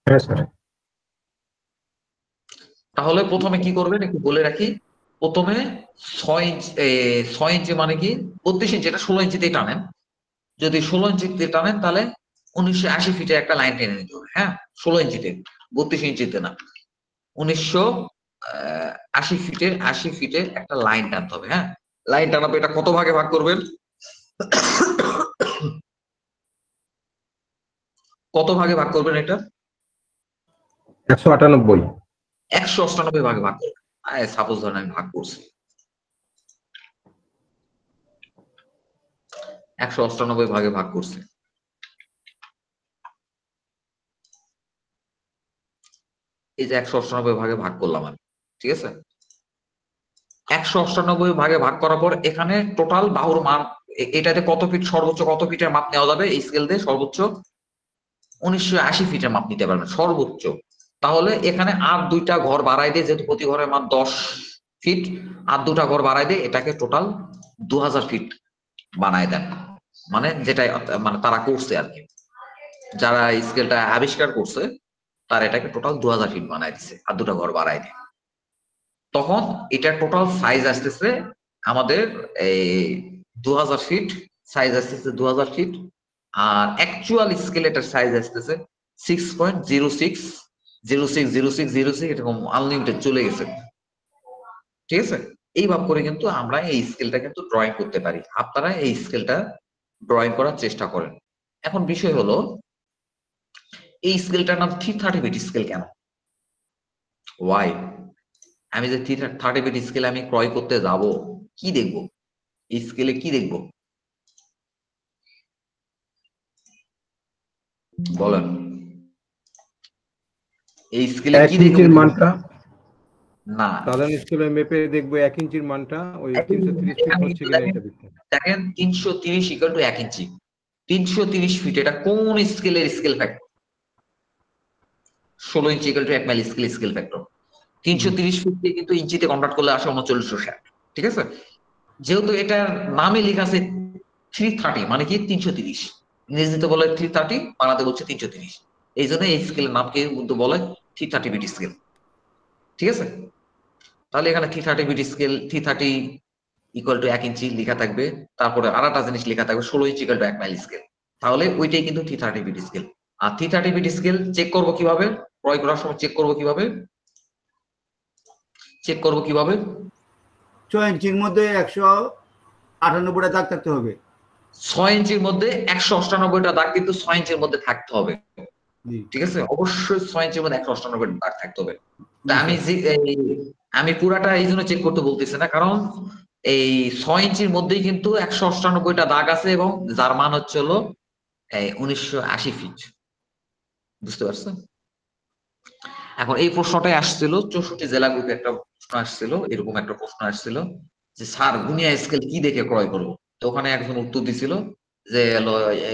হ্যাঁ স্যার। তাহলে প্রথমে কি করবেন একটু বলে রাখি। প্রথমে 6 ইঞ্চি মানে কি 32 ইঞ্চি, এটা 16 ইঞ্চিতে টানেন। যদি 16 ইঞ্চিতে টানেন তাহলে 1980 ফিটে একটা লাইন টেনে নিতে হবে। হ্যাঁ, 16 ইঞ্চিতে, 32 ইঞ্চিতে না, 1980 ফিটে একটা লাইন টানতে হবে। হ্যাঁ, লাইন টানাবে, এটা কত ভাগে ভাগ করবেন? কত ভাগে ভাগ করবেন এটা? 198। 198 ভাগে ভাগ করবেন। সাপোজ ধরেন আমি ভাগ করছি 198 ভাগে ভাগ করছি। এই যে 198 ভাগে ভাগ করলাম আমি, ঠিক আছে? 198 ভাগে ভাগ করার পর এখানে টোটাল বাহুর মান, এটাতে কত ফিট সর্বোচ্চ, কত ফিটের মাপ নেওয়া যাবে এই স্কেল দিয়ে? সর্বোচ্চ 1980 ফিটের মাপ নিতে পারবেন সর্বোচ্চ। তাহলে এখানে আর 2টা ঘর বাড়াই দিয়ে, যেহেতু প্রতি ঘরের মান 10 ফিট, আর 2টা ঘর বাড়াই দিয়ে এটাকে টোটাল 2000 ফিট বানায় দেন। মানে যেটা মানে তারা করছে আর কি, যারা স্কেলটা আবিষ্কার করছে তারা এটাকে টোটাল 2000 ফিট বানায় দিচ্ছে আর 2টা ঘর বাড়ায় দিয়ে। তখন এটা টোটাল সাইজ আসতেছে আমাদের এই 2000 ফিট সাইজ আসতেছে 2000 ফিট, আর অ্যাকচুয়াল স্কেল এটার সাইজ আসতেছে 6.06060606 এরকম আনলিমিটেড চলে গেছে। ঠিক আছে, এইভাবে করে কিন্তু আমরা এই স্কেলটা কিন্তু ড্রয়িং করতে পারি। আপনারা এই স্কেলটা ড্রয়িং করার চেষ্টা করেন। এখন বিষয় হলো এই স্কেলটার নাম 330 ফিট স্কেল কেন? ওয়াই? আমি যে 330 ফিট স্কেল আমি ক্রয় করতে যাব, কি দেখবো এই স্কেলে? কি দেখবো বলেন? এই স্কেলে 1 কি ইঞ্চির দেখবো? মানটা না, সাধারণ স্কেলে মেপে দেখবো 1 ইঞ্চির মানটা, ওই 330 ফিট হচ্ছে কিনা এটা দেখতে। দেখেন 330 ইকুয়াল টু 1 ইঞ্চি। 330 ফিট এটা কোন স্কেলের scale factor? 16 inch equal to 1 mile scale factor. 330 feet দিয়ে কিন্তু ইঞ্চিতে কনভার্ট করলে আসে 3960। ঠিক আছে, যেহেতু এটার নামে লেখা আছে 330 মানে কি 330, ইংরেজিতে বলে 330, বাংলাতে বলছে 330, এই জন্য এই স্কেলের নামকে কিন্তু বলে 330 ফিট স্কেল। ঠিক আছে, তাহলে এখানে 330 ফিট স্কেল 330 ইকুয়াল টু 1 ইঞ্চি লেখা থাকবে, তারপরে আর একটা জিনিস লেখা থাকবে 16 inch equal to 1 mile scale. তাহলে ওইটাই কিন্তু 330 ফিট স্কেল। আর 330 ফিট স্কেল চেক করবো কিভাবে? ক্রয় করার সময় চেক করবো কিভাবে? 6 ইঞ্চির মধ্যে 198টা দাগ থাকতে হবে। 6 ইঞ্চির মধ্যে 198টা দাগ কিন্তু 6 ইঞ্চির মধ্যে থাকতে হবে। ঠিক আছে, অবশ্যই 6 ইঞ্চির মধ্যে 198টা দাগ থাকতে হবে। তা আমি পুরাটা এই জন্য চেক করতে বলতেছি না, কারণ এই 6 ইঞ্চির মধ্যেই কিন্তু 198টা দাগ আছে, এবং যার মান হচ্ছে হলো 1980 ফিট। বুঝতে পারছেন? এখন এই প্রশ্নটাই আসছিল 64 জেলা গ্রুপে, একটা প্রশ্ন আসছিল, এরকম একটা প্রশ্ন আসছিল যে স্যার গুনিয়া স্কেল কি দেখে ক্রয় করবো? তো ওখানে একজন উত্তর দিছিল যে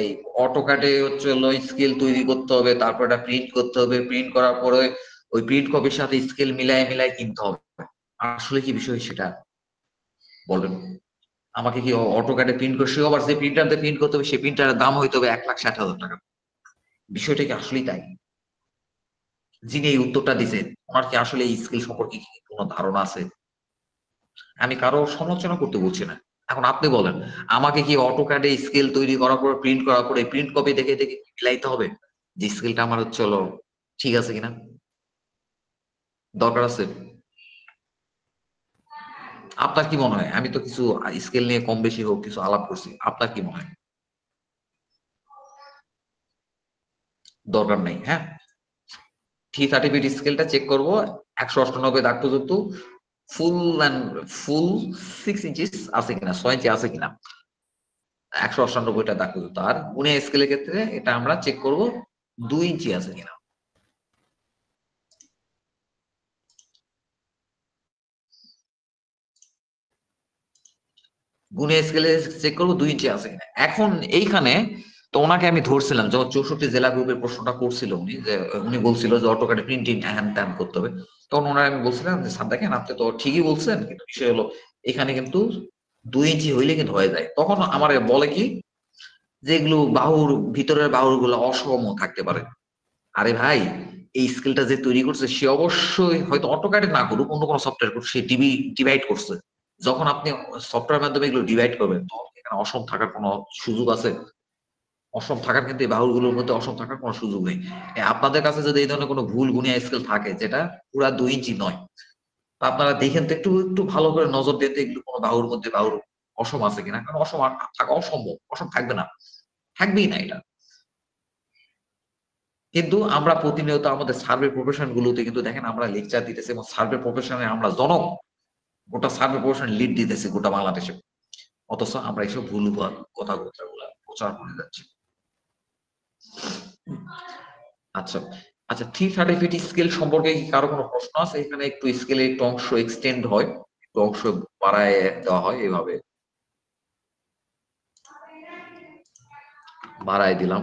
এই অটোক্যাডে হচ্ছে স্কেল তৈরি করতে হবে, তারপর এটা প্রিন্ট করতে হবে, প্রিন্ট করার পরে ওই প্রিন্ট কপির সাথে স্কেল মিলাই কিনতে হবে। আসলে কি বিষয় সেটা বলবেন আমাকে? কি অটোক্যাডে প্রিন্ট করে সে আবার যে প্রিন্টার দিয়ে প্রিন্ট করতে হবে, সেই প্রিন্টারের দাম হইতে হবে 1,60,000 টাকা? বিষয়টা কি আসলেই তাই? যিনি এই উত্তরটা দিচ্ছেন ওনার কি আসলে এই স্কিল সম্পর্কে কোনো ধারণা আছে? আমি কারো সমালোচনা করতে বলছি না। এখন আপনি বলেন, আমাকে কি অটোক্যাডে স্কেল তৈরি করার পর প্রিন্ট করার পরে প্রিন্ট কপি দেখে দেখে মিলাইতে হবে যে স্কেলটা আমার হচ্ছে হলো ঠিক আছে কিনা? দরকার আছে? আপনার কি মনে হয়? আমি তো কিছু স্কেল নিয়ে কম বেশি হোক কিছু আলাপ করছি, আপনার কি মনে হয়? দরকার নেই। হ্যাঁ, 330 ফিট স্কেলটা চেক করবো 198 দাগ পর্যন্ত ফুল 6 ইঞ্চিস আছে কিনা, 6 ইঞ্চি আছে কিনা 198টা দাগ পর্যন্ত। আর গুণে স্কেলের ক্ষেত্রে এটা আমরা চেক করব 2 ইঞ্চি আছে কিনা। গুনে স্কেলে চেক করবো 2 ইঞ্চি আছে কিনা। এখন এইখানে তো ওনাকে আমি ধরছিলাম যখন 64 জেলা গ্রুপের প্রশ্নটা করছিল উনি, যে উনি বলছিল যে অটোকাটে প্রিন্টিং হ্যান ত্যান করতে হবে, তখন ওনার আমি বলছিলাম যে স্যার দেখেন আপনি তো ঠিকই বলছেন, কিন্তু বিষয় হলো এখানে কিন্তু 2 ইঞ্চি হইলে কিন্তু হয়ে যায়। তখন আমার বলে কি যে এগুলো বাহুর ভিতরের বাহুর গুলো অসম থাকতে পারে। আরে ভাই, এই স্কেলটা যে তৈরি করছে সে অবশ্যই হয়তো অটোক্যাডে না করুক, অন্য কোনো সফটওয়্যার করুক, সে ডিভাইড করছে। যখন আপনি সফটওয়্যার মাধ্যমে এগুলো ডিভাইড করবেন তখন এখানে অসম থাকার কোনো সুযোগ আছে? অসম থাকার কিন্তু এই বাহুগুলোর মধ্যে অসম থাকার কোনো সুযোগ নেই। আপনাদের কাছে যদি এই ধরনের কোনো ভুল গুণিয়া স্কেল থাকে যেটা পুরা 2 ইঞ্চি নয়, তা আপনারা দেখেন তো, একটু একটু ভালো করে নজর দিতে এগুলো কোনো বাহুর মধ্যে বাহুর অসম আছে কিনা, কারণ অসম থাকা অসম্ভব, অসম থাকবে না, থাকবেই না এটা। কিন্তু আমরা প্রতিনিয়ত আমাদের সার্ভে প্রফেশন গুলোতে কিন্তু দেখেন আমরা লেকচার দিতেছি এবং সার্ভে প্রফেশনে আমরা জনক, গোটা সার্ভে প্রফেশন লিড দিতেছি গোটা বাংলাদেশে, অথচ আমরা এইসব ভুল কথাগুলো প্রচার করে যাচ্ছি। আচ্ছা আচ্ছা, 330 ফিট স্কেল সম্পর্কে কি কারো কোনো প্রশ্ন আছে? এখানে একটু স্কেলে একটু অংশ এক্সটেন্ড হয়, একটু অংশ বাড়ায় দেওয়া হয়, এভাবে বাড়ায় দিলাম।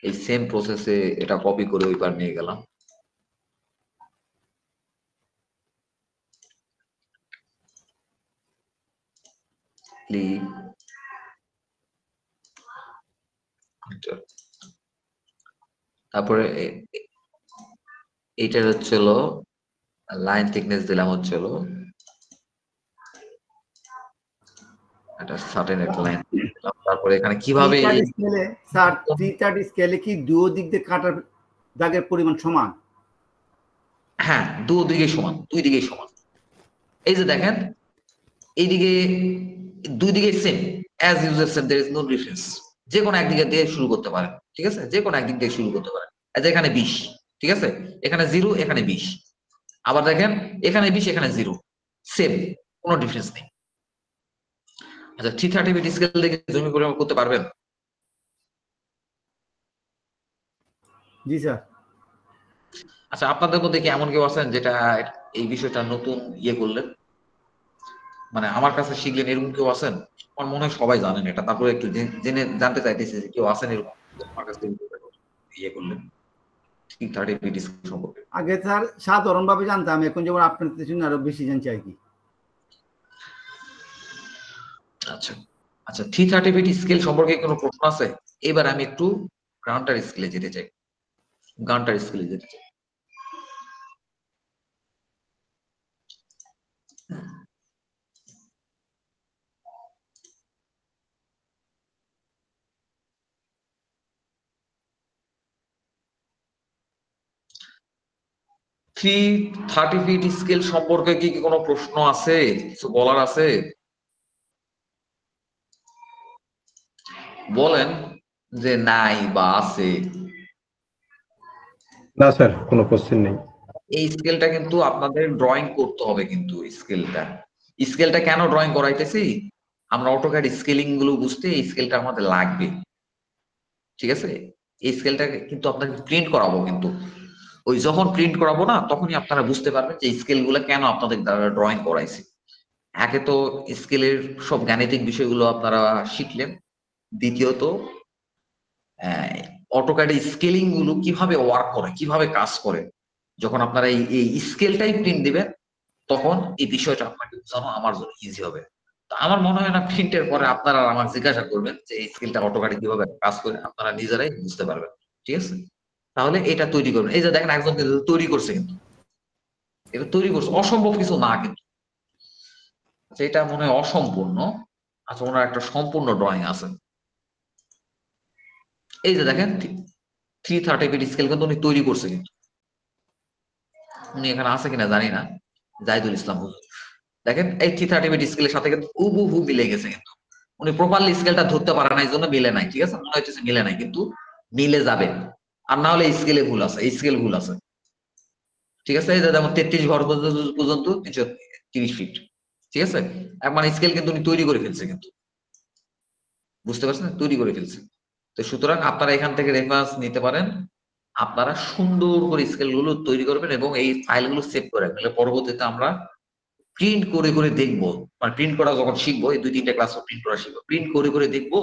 এই সেম প্রসেসে এটা কপি করে ওইবার নিয়ে গেলাম। তারপরে এইটার হচ্ছিল লাইন থিকনেস দিলাম হচ্ছিল একটা সার্টেন একটা লাইন। তারপরে এখানে কিভাবে স্যার 330 স্কেলে কি দুই দিক দিয়ে কাটার দাগের পরিমাণ সমান? হ্যাঁ, দুই দিকেই সমান। এই যে দেখেন এইদিকে দুই দিকে same, as usual same, there is no difference. যে কোনো একদিকে দিয়ে শুরু করতে পারেন, ঠিক আছে, যে কোনো একদিক দিয়ে শুরু করতে পারেন। এই যে এখানে 20, ঠিক আছে, এখানে 0, এখানে 20, আবার দেখেন এখানে 20, এখানে 0, সেম, কোনো ডিফারেন্স নেই। আচ্ছা, 330 ফিট স্কেল দেখে জমি পরিমাপ করতে পারবেন? জি স্যার। আচ্ছা, আপনাদের মধ্যে কি এমন কেউ আছেন যেটা এই বিষয়টা নতুন করলেন, মানে আমার কাছে শিখলেন, এরকম কেউ আছেন? আমার মনে হয় সবাই জানেন এটা, তারপরে একটু জেনে জানতে চাইতেছি যে কেউ আছেন এরকম আমার কাছে করলেন 330 ফিট স্কেল সম্পর্কে। আগে স্যার সাধারণ ভাবে জানতাম, এখন যেমন আপনাদের জন্য আরো বেশি জানছি আর কি। আচ্ছা আচ্ছা, 330 ফিট স্কেল সম্পর্কে কোনো প্রশ্ন আছে? এবার আমি একটু গান্টার স্কেলে যেতে চাই। 330 ফিট স্কেল সম্পর্কে কি কোনো প্রশ্ন আছে, কিছু বলার আছে? বলেন যে নাই বা আছে। না স্যার, কোনো কোশ্চেন নেই। এই স্কেলটা কিন্তু আপনাদের ড্রয়িং করতে হবে, কিন্তু স্কেলটা কেন ড্রয়িং করাইতেছি, আমরা অটোক্যাড স্কেলিং গুলো বুঝতে এই স্কেলটা আমাদের লাগবে, ঠিক আছে। এই স্কেলটা কিন্তু আপনাকে প্রিন্ট করাবো, কিন্তু ওই যখন প্রিন্ট করাবো না তখনই আপনারা বুঝতে পারবেন যে স্কেল গুলো কেন আপনাদের দ্বারা ড্রয়িং করাইছি। একে তো স্কেলের সব গাণিতিক বিষয়গুলো আপনারা শিখলেন, দ্বিতীয়ত অটোক্যাডে স্কেলিং গুলো কিভাবে ওয়ার্ক করে, কিভাবে কাজ করে, যখন আপনারা এই স্কেলটাই প্রিন্ট দিবেন তখন এই বিষয়টা আপনাকে বোঝানো আমার জন্য ইজি হবে। তো আমার মনে হয় না প্রিন্টের পরে আপনারা আমাকে জিজ্ঞাসা করবেন যে এই স্কেলটা অটোক্যাডে কিভাবে কাজ করে, আপনারা নিজেরাই বুঝতে পারবেন, ঠিক আছে। তাহলে এটা তৈরি করবেন। এই যে দেখেন একজন তৈরি করছে, কিন্তু এটা তৈরি করছে, অসম্ভব কিছু না কিন্তু, এটা মনে হয় অসম্পূর্ণ। আচ্ছা, ওনার একটা সম্পূর্ণ ড্রয়িং আছে। এই যে দেখেন 330 ফিট স্কেল কিন্তু উনি তৈরি করছে, কিন্তু উনি এখানে আছে কিনা জানি না, জাহিদুল ইসলাম হুজুর। দেখেন এই 330 ফিট স্কেলের সাথে কিন্তু হুবহু মিলে গেছে, কিন্তু উনি প্রপারলি স্কেলটা ধরতে পারে না, এই জন্য মিলে নাই, ঠিক আছে, মনে হচ্ছে মিলে নাই, কিন্তু মিলে যাবে। আর না হলে স্কেলে ভুল আছে, এই স্কেল ভুল আছে, ঠিক আছে। এই যে যেমন 33 ঘর পর্যন্ত 330 ফিট, ঠিক আছে, মানে স্কেল কিন্তু উনি তৈরি করে ফেলছে, কিন্তু বুঝতে পারছেন, তৈরি করে ফেলছে। তো সুতরাং আপনারা এখান থেকে রেফারেন্স নিতে পারেন, আপনারা সুন্দর করে স্কেল গুলো তৈরি করবেন এবং এই ফাইল গুলো সেভ করে রাখবেন, পরবর্তীতে আমরা প্রিন্ট করে করে দেখবো, মানে প্রিন্ট করা যখন শিখবো, এই 2-3টা ক্লাস প্রিন্ট করা শিখবো, প্রিন্ট করে করে দেখবো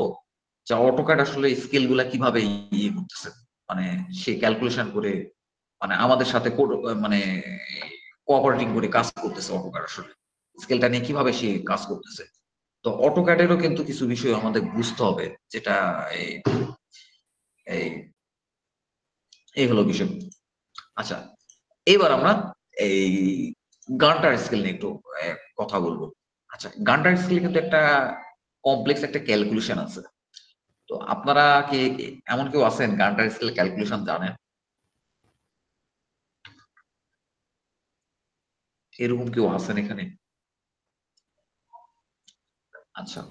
যে অটোক্যাড আসলে স্কেল গুলা কিভাবে ইয়ে করতেছে, মানে সে ক্যালকুলেশন করে মানে আমাদের সাথে মানে কোঅপারেটিং করে কাজ করতেছে অটোক্যাড আসলে স্কেলটা নিয়ে কিভাবে সে কাজ করতেছে। তো অটোক্যাডেরও কিন্তু কিছু বিষয় আমাদের বুঝতে হবে, যেটা এই হলো বিষয়। আচ্ছা, এবার আমরা এই গান্টার স্কেল নিয়ে একটু কথা বলবো। আচ্ছা, গান্টার স্কেল কিন্তু একটা কমপ্লেক্স একটা ক্যালকুলেশন আছে। তো আপনারা কি এমন কেউ আছেন গান্টার স্কেল ক্যালকুলেশন জানেন? এরকম কেউ আছেন এখানে? আচ্ছা,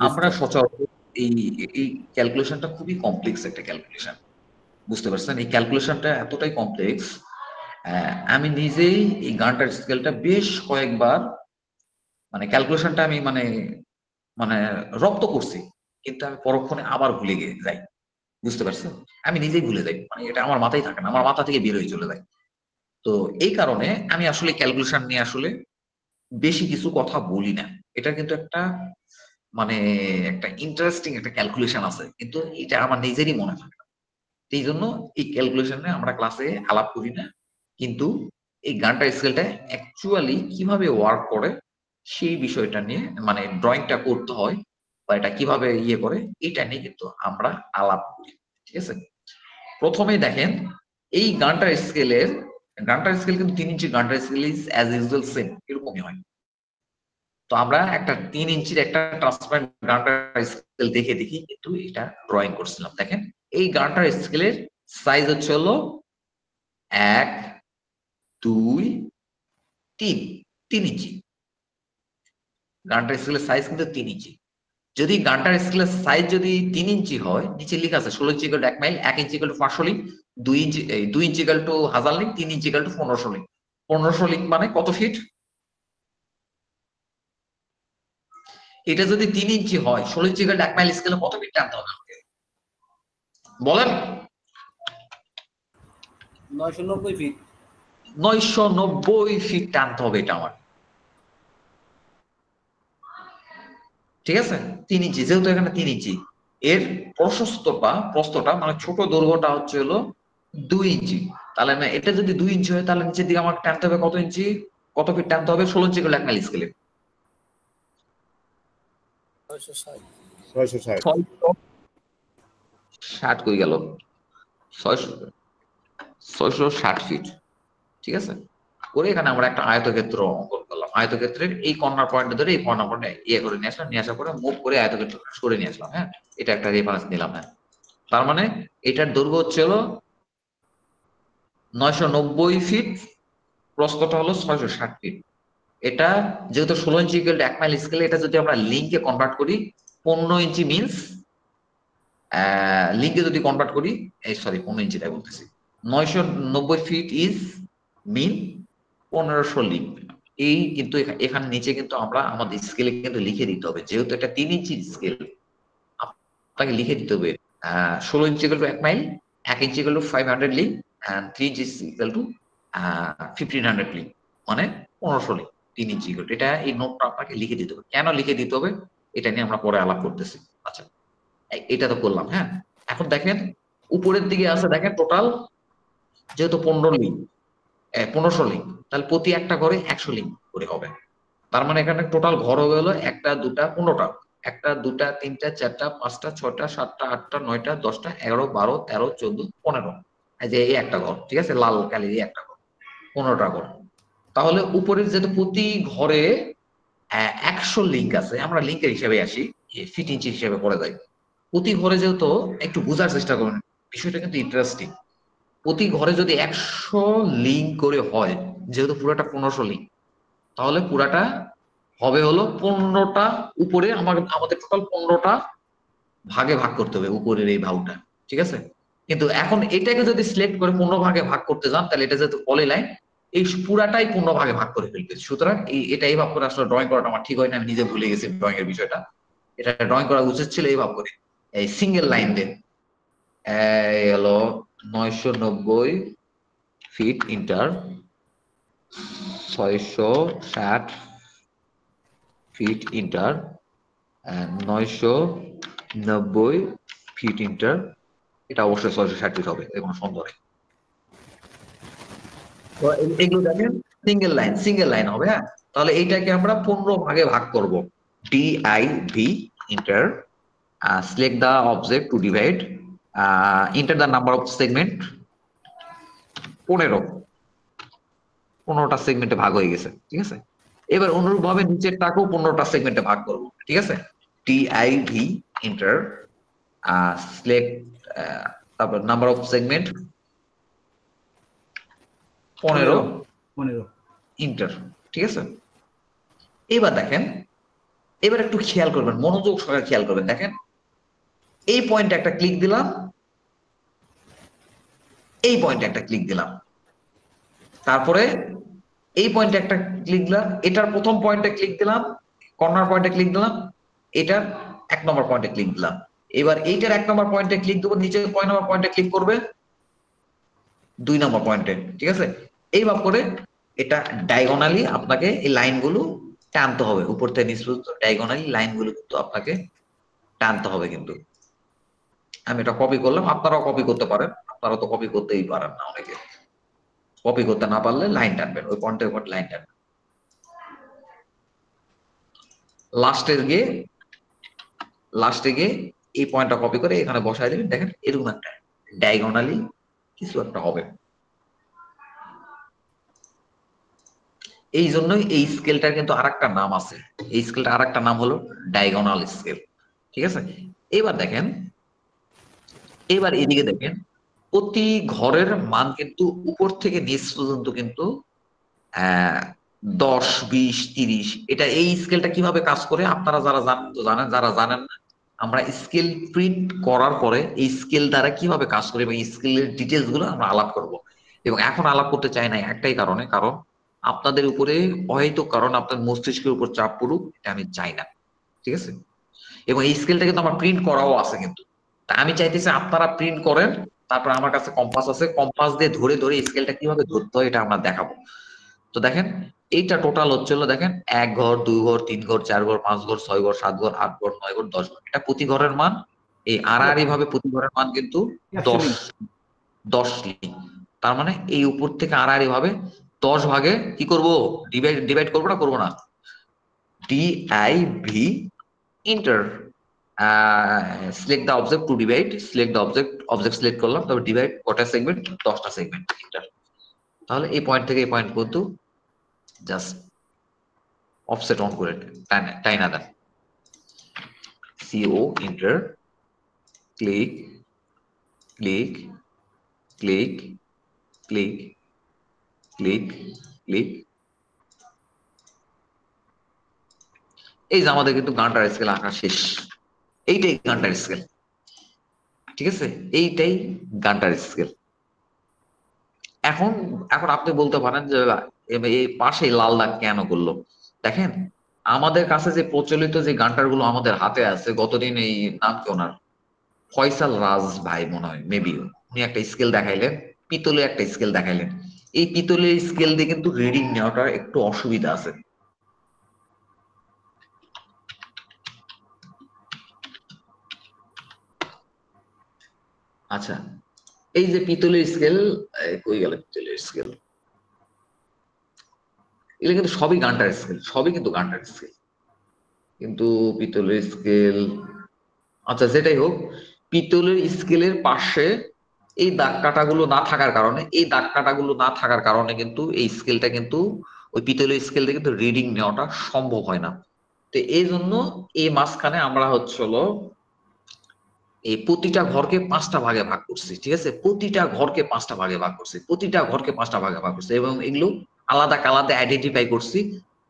আমরা সচরাচর এই ক্যালকুলেশনটা খুবই কমপ্লেক্স একটা ক্যালকুলেশন, বুঝতে পারছেন? এই ক্যালকুলেশনটা এতটাই কমপ্লেক্স, আমি নিজেই এই গান্টার স্কেলটা বেশ কয়েকবার মানে ক্যালকুলেশনটা আমি মানে মানে রপ্ত করছি, কিন্তু আমি পরক্ষণে আবার ভুলে গিয়ে যাই, বুঝতে পারছেন? আমি নিজেই ভুলে যাই, মানে এটা আমার মাথায় থাকে না, আমার মাথা থেকে বের হয়ে চলে যায়। তো এই কারণে আমি আসলে ক্যালকুলেশন নিয়ে আসলে বেশি কিছু কথা বলি না। এটা কিন্তু একটা মানে একটা ইন্টারেস্টিং একটা ক্যালকুলেশন আছে, কিন্তু এটা আমার নিজেরই মনে থাকে না। এই জন্য এই ক্যালকুলেশনে আমরা ক্লাসে আলাপ করি না, কিন্তু এই গান্টার স্কেলটা অ্যাকচুয়ালি কিভাবে ওয়ার্ক করে সেই বিষয়টা নিয়ে মানে ড্রয়িংটা করতে হয় বা এটা কিভাবে ইয়ে করে এটা নিয়ে কিন্তু আমরা আলাপ করি, ঠিক আছে? প্রথমেই দেখেন এই গান্টার স্কেল কিন্তু 3 inch Gunter scale is as usual same এরকমই হয়। তো আমরা একটা 3 ইঞ্চির একটা ট্রান্সপারেন্ট গান্টার স্কেল দেখে দেখি কিন্তু এটা ড্রয়িং করছিলাম। দেখেন এই গান্টার স্কেলের সাইজ হচ্ছে হলো 1, 2, 3 ইঞ্চি। গান্টার স্কেলের সাইজ কিন্তু 3 ইঞ্চি। যদি গান্টার স্কেলের সাইজ যদি 3 ইঞ্চি হয়, নিচে লেখা আছে 16 inch equal to 1 mile, 1 inch equal to 500 link, 2 inch equal two 1000 link, 3 inch equal to 1500 link. 1500 link মানে কত ফিট? এটা যদি 3 ইঞ্চি হয়, 16 ইঞ্চি ইকুয়াল টু 1 মাইল স্কেলে কত ফিট টানতে হবে আমাকে বলেন? 990 ফিট। 990 ফিট টানতে হবে এটা আমার, ঠিক আছে? 3 ইঞ্চি, যেহেতু এখানে 3 ইঞ্চি, এর প্রস্থটা মানে ছোট দৈর্ঘ্যটা হচ্ছে হলো 2 ইঞ্চি। তাহলে না এটা যদি 2 ইঞ্চি হয়, তাহলে নিচের দিকে আমার টানতে হবে কত ইঞ্চি, কত ফিট টানতে হবে? 16 ইঞ্চি করে 1 মাইল স্কেলে 660 কই গেল? 660 ফিট, ঠিক আছে? করে এখানে আমরা একটা আয়তক্ষেত্র অঙ্কন করলাম। আয়তক্ষেত্রের এই কর্নার পয়েন্ট ধরে এই কর্নার পয়েন্টে ইয়ে করে নিয়ে আসলাম, নিয়ে আসার পরে মুভ করে আয়তক্ষেত্র সরে নিয়ে আসলাম। হ্যাঁ, এটা একটা রেফারেন্স নিলাম। হ্যাঁ, তার মানে এটার দৈর্ঘ্য হচ্ছে হলো 990 ফিট, প্রস্থটা হলো 660 ফিট। এটা যেহেতু 16 ইঞ্চি ইকুয়াল টু 1 মাইল স্কেলে, এটা যদি আমরা লিঙ্কে কনভার্ট করি 15 ইঞ্চি মিনস লিঙ্কে যদি কনভার্ট করি, এই সরি 15 ইঞ্চিটাই বলতেছি, 990 ফিট ইজ মিন 1500 লিঙ্ক। এই কিন্তু এখানে নিচে কিন্তু আমরা আমাদের স্কেলে কিন্তু লিখে দিতে হবে, যেহেতু এটা 3 ইঞ্চি স্কেল, আপনাকে লিখে দিতে হবে 16 inch equal to 1 mile, 1 inch equal to 500 link, and 3 inch equal to 1500 link, মানে 1500 লিঙ্ক। 3 ইঞ্চি ইকুয়াল টু, এটা এই নোটটা আপনাকে লিখে দিতে হবে। কেন লিখে দিতে হবে এটা নিয়ে আমরা পরে আলাপ করতেছি। আচ্ছা, এটা তো করলাম। হ্যাঁ, এখন দেখেন উপরের দিকে আছে, দেখেন টোটাল যেহেতু 15 লিঙ্ক 1500 লিঙ্ক, তাহলে প্রতি একটা ঘরে 100 লিঙ্ক করে হবে। তার মানে এখানে টোটাল ঘর হবে হলো 1, 2, 15টা, 1, 2, 3, 4, 5, 6, 7, 8, 9, 10, 11, 12, 13, 14, 15, এই যে এই একটা ঘর, ঠিক আছে? লাল কালির একটা ঘর, 15টা ঘর। তাহলে উপরের যেহেতু প্রতি ঘরে 100 লিঙ্ক আছে, আমরা লিঙ্কের হিসেবে আসি, ফিট ইঞ্চি হিসেবে পড়ে যাই। প্রতি ঘরে যেহেতু, একটু বোঝার চেষ্টা করুন, বিষয়টা কিন্তু ইন্টারেস্টিং। প্রতি ঘরে যদি 100 লিঙ্ক করে হয়, যেহেতু পুরোটা 1500 লিঙ্ক, তাহলে পুরাটা হবে হলো 15টা, উপরে আমাদের টোটাল 15টা ভাগে ভাগ করতে হবে উপরের এই ভাগটা, ঠিক আছে? কিন্তু এখন এটাকে যদি সিলেক্ট করে 15 ভাগে ভাগ করতে যান, তাহলে এটা যেহেতু পলি লাইন, এই পুরাটাই 15 ভাগে ভাগ করে ফেলবে। সুতরাং এটা এইভাব করে আসলে ড্রয়িং করাটা আমার ঠিক হয় না, আমি নিজে ভুলে গেছি ড্রয়িং এর বিষয়টা। এটা ড্রয়িং করা উচিত ছিল এইভাব করে, এই সিঙ্গেল লাইন দিয়ে হলো 990 feet enter 660 feet enter 990 feet enter, এটা অবশ্যই 660 ফিট হবে, কোনো সন্দেহ নেই। এগুলো দেখেন সিঙ্গেল লাইন হবে। হ্যাঁ, তাহলে এইটাকে আমরা 15 ভাগে ভাগ করব। div inter select the object to divide, enter the number of segment, 15টা সেগমেন্টে ভাগ হয়ে গেছে, ঠিক আছে। এবার অনুরূপ ভাবে নিচের টাকেও 15টা সেগমেন্টে ভাগ করব, ঠিক আছে। div ইন্টার select তারপর নাম্বার অফ সেগমেন্ট 15 ইন্টার, ঠিক আছে। এবার দেখেন, এবার একটু খেয়াল করবেন, মনোযোগ সহকারে খেয়াল করবেন। দেখেন এই পয়েন্টে একটা ক্লিক দিলাম, এই পয়েন্টে একটা ক্লিক দিলাম, তারপরে এই পয়েন্টে একটা ক্লিক দিলাম, এটার প্রথম পয়েন্টে ক্লিক দিলাম, কর্নার পয়েন্টে ক্লিক দিলাম, এটার 1 নম্বর পয়েন্টে ক্লিক দিলাম। এবার এইটার 1 নম্বর পয়েন্টে ক্লিক দেবো, নিচে কয় নম্বর পয়েন্টে ক্লিক করবে? 2 নম্বর পয়েন্টে, ঠিক আছে। এইভাবে করে এটা ডায়াগোনালি আপনাকে এই লাইনগুলো টানতে হবে, উপর থেকে নিচ পর্যন্ত ডায়াগোনালি লাইনগুলো কিন্তু আপনাকে টানতে হবে। কিন্তু আমি এটা কপি করলাম, আপনারাও কপি করতে পারেন, আপনারা তো কপি করতেই পারেন না অনেকে, কপি করতে না পারলে লাইন টানবেন, ওই পয়েন্টের উপর লাইন টানবেন। লাস্টে গিয়ে এই পয়েন্টটা কপি করে এখানে বসাই দেবেন। দেখেন এরকম একটা ডায়াগোনালি কিছু একটা হবে। এই জন্যই এই স্কেলটার কিন্তু আরেকটা নাম আছে, এই স্কেলটা আরেকটা নাম হলো ডায়াগোনাল স্কেল, ঠিক আছে। এবার দেখেন, এবার এদিকে দেখেন, প্রতি ঘরের মান কিন্তু উপর থেকে নিচ পর্যন্ত কিন্তু 10, 20, 30, এটা এই স্কেলটা কিভাবে কাজ করে আপনারা যারা জানেন তো জানেন, যারা জানেন না, আমরা স্কেল প্রিন্ট করার পরে এই স্কেল দ্বারা কিভাবে কাজ করে এবং স্কেলের ডিটেলস গুলো আমরা আলাপ করব। এবং এখন আলাপ করতে চাই না একটাই কারণে, কারণ আপনাদের উপরে অহেতুক কারণ আপনার মস্তিষ্কের উপর চাপ পড়ুক, এটা আমি চাই না, ঠিক আছে। এবং এই স্কেলটা কিন্তু আমার প্রিন্ট করাও আছে কিন্তু, তা আমি চাইতেছি আপনারা প্রিন্ট করেন, তারপর আমার কাছে কম্পাস আছে, কম্পাস দিয়ে ধরে ধরে স্কেলটা কিভাবে ধরতে হয় এটা আমরা দেখাবো। তো দেখেন এইটা টোটাল হচ্ছিল, দেখেন 1 ঘর, 2 ঘর, 3 ঘর, 4 ঘর, 5 ঘর, 6 ঘর, 7 ঘর, 8 ঘর, 9 ঘর, 10 ঘর, এটা প্রতি ঘরের মান। এই আড়াআড়ি ভাবে প্রতি ঘরের মান কিন্তু 10 লিখ। তার মানে এই উপর থেকে আড়াআড়ি ভাবে 10 ভাগে কি করব? ডিভাইড করবো না, করবো না? div enter select the object to divide, select the object select করলাম, তারপর ডিভাইড কটা সেগমেন্ট? 10টা সেগমেন্ট enter। তাহলে এই পয়েন্ট থেকে এই পয়েন্ট পর্যন্ত জাস্ট অফসেট অন করে টাইনা দেন, co enter, click click click click click click. এই যে আমাদের কিন্তু গানটার স্কেল আঁকা শেষ, এইটাই গানটার স্কেল, ঠিক আছে, এইটাই গানটার স্কেল। এখন আপনি বলতে পারেন যে এই পাশে লাল দাগ কেন করলো? দেখেন আমাদের কাছে যে প্রচলিত যে গানটার গুলো আমাদের হাতে আছে, গতদিন এই নাম কি ওনার, ফয়সাল রাজ ভাই মনে হয়, মেবি, উনি একটা স্কেল দেখাইলেন, পিতলের একটা স্কেল দেখাইলেন। এই পিতলের স্কেল দিয়ে কিন্তু রিডিং নেওয়াটা একটু অসুবিধা আছে। আচ্ছা, এই যে পিতলের স্কেল, কই গেল পিতলের স্কেল? এগুলো কিন্তু সবই গানটার স্কেল, সবই কিন্তু গানটার স্কেল, কিন্তু পিতলের স্কেল, আচ্ছা যেটাই হোক, পিতলের স্কেলের পাশে এই দাগ কাটাগুলো না থাকার কারণে, কিন্তু এই স্কেলটা কিন্তু ওই পিতলের স্কেল থেকে কিন্তু রিডিং নেওয়াটা সম্ভব হয় না। তো এই জন্য এই মাঝখানে আমরা হলো এই প্রতিটা ঘরকে 5টা ভাগে ভাগ করছি, ঠিক আছে, প্রতিটা ঘরকে 5টা ভাগে ভাগ করছি, এবং এগুলো আলাদা আলাদা আইডেন্টিফাই করছি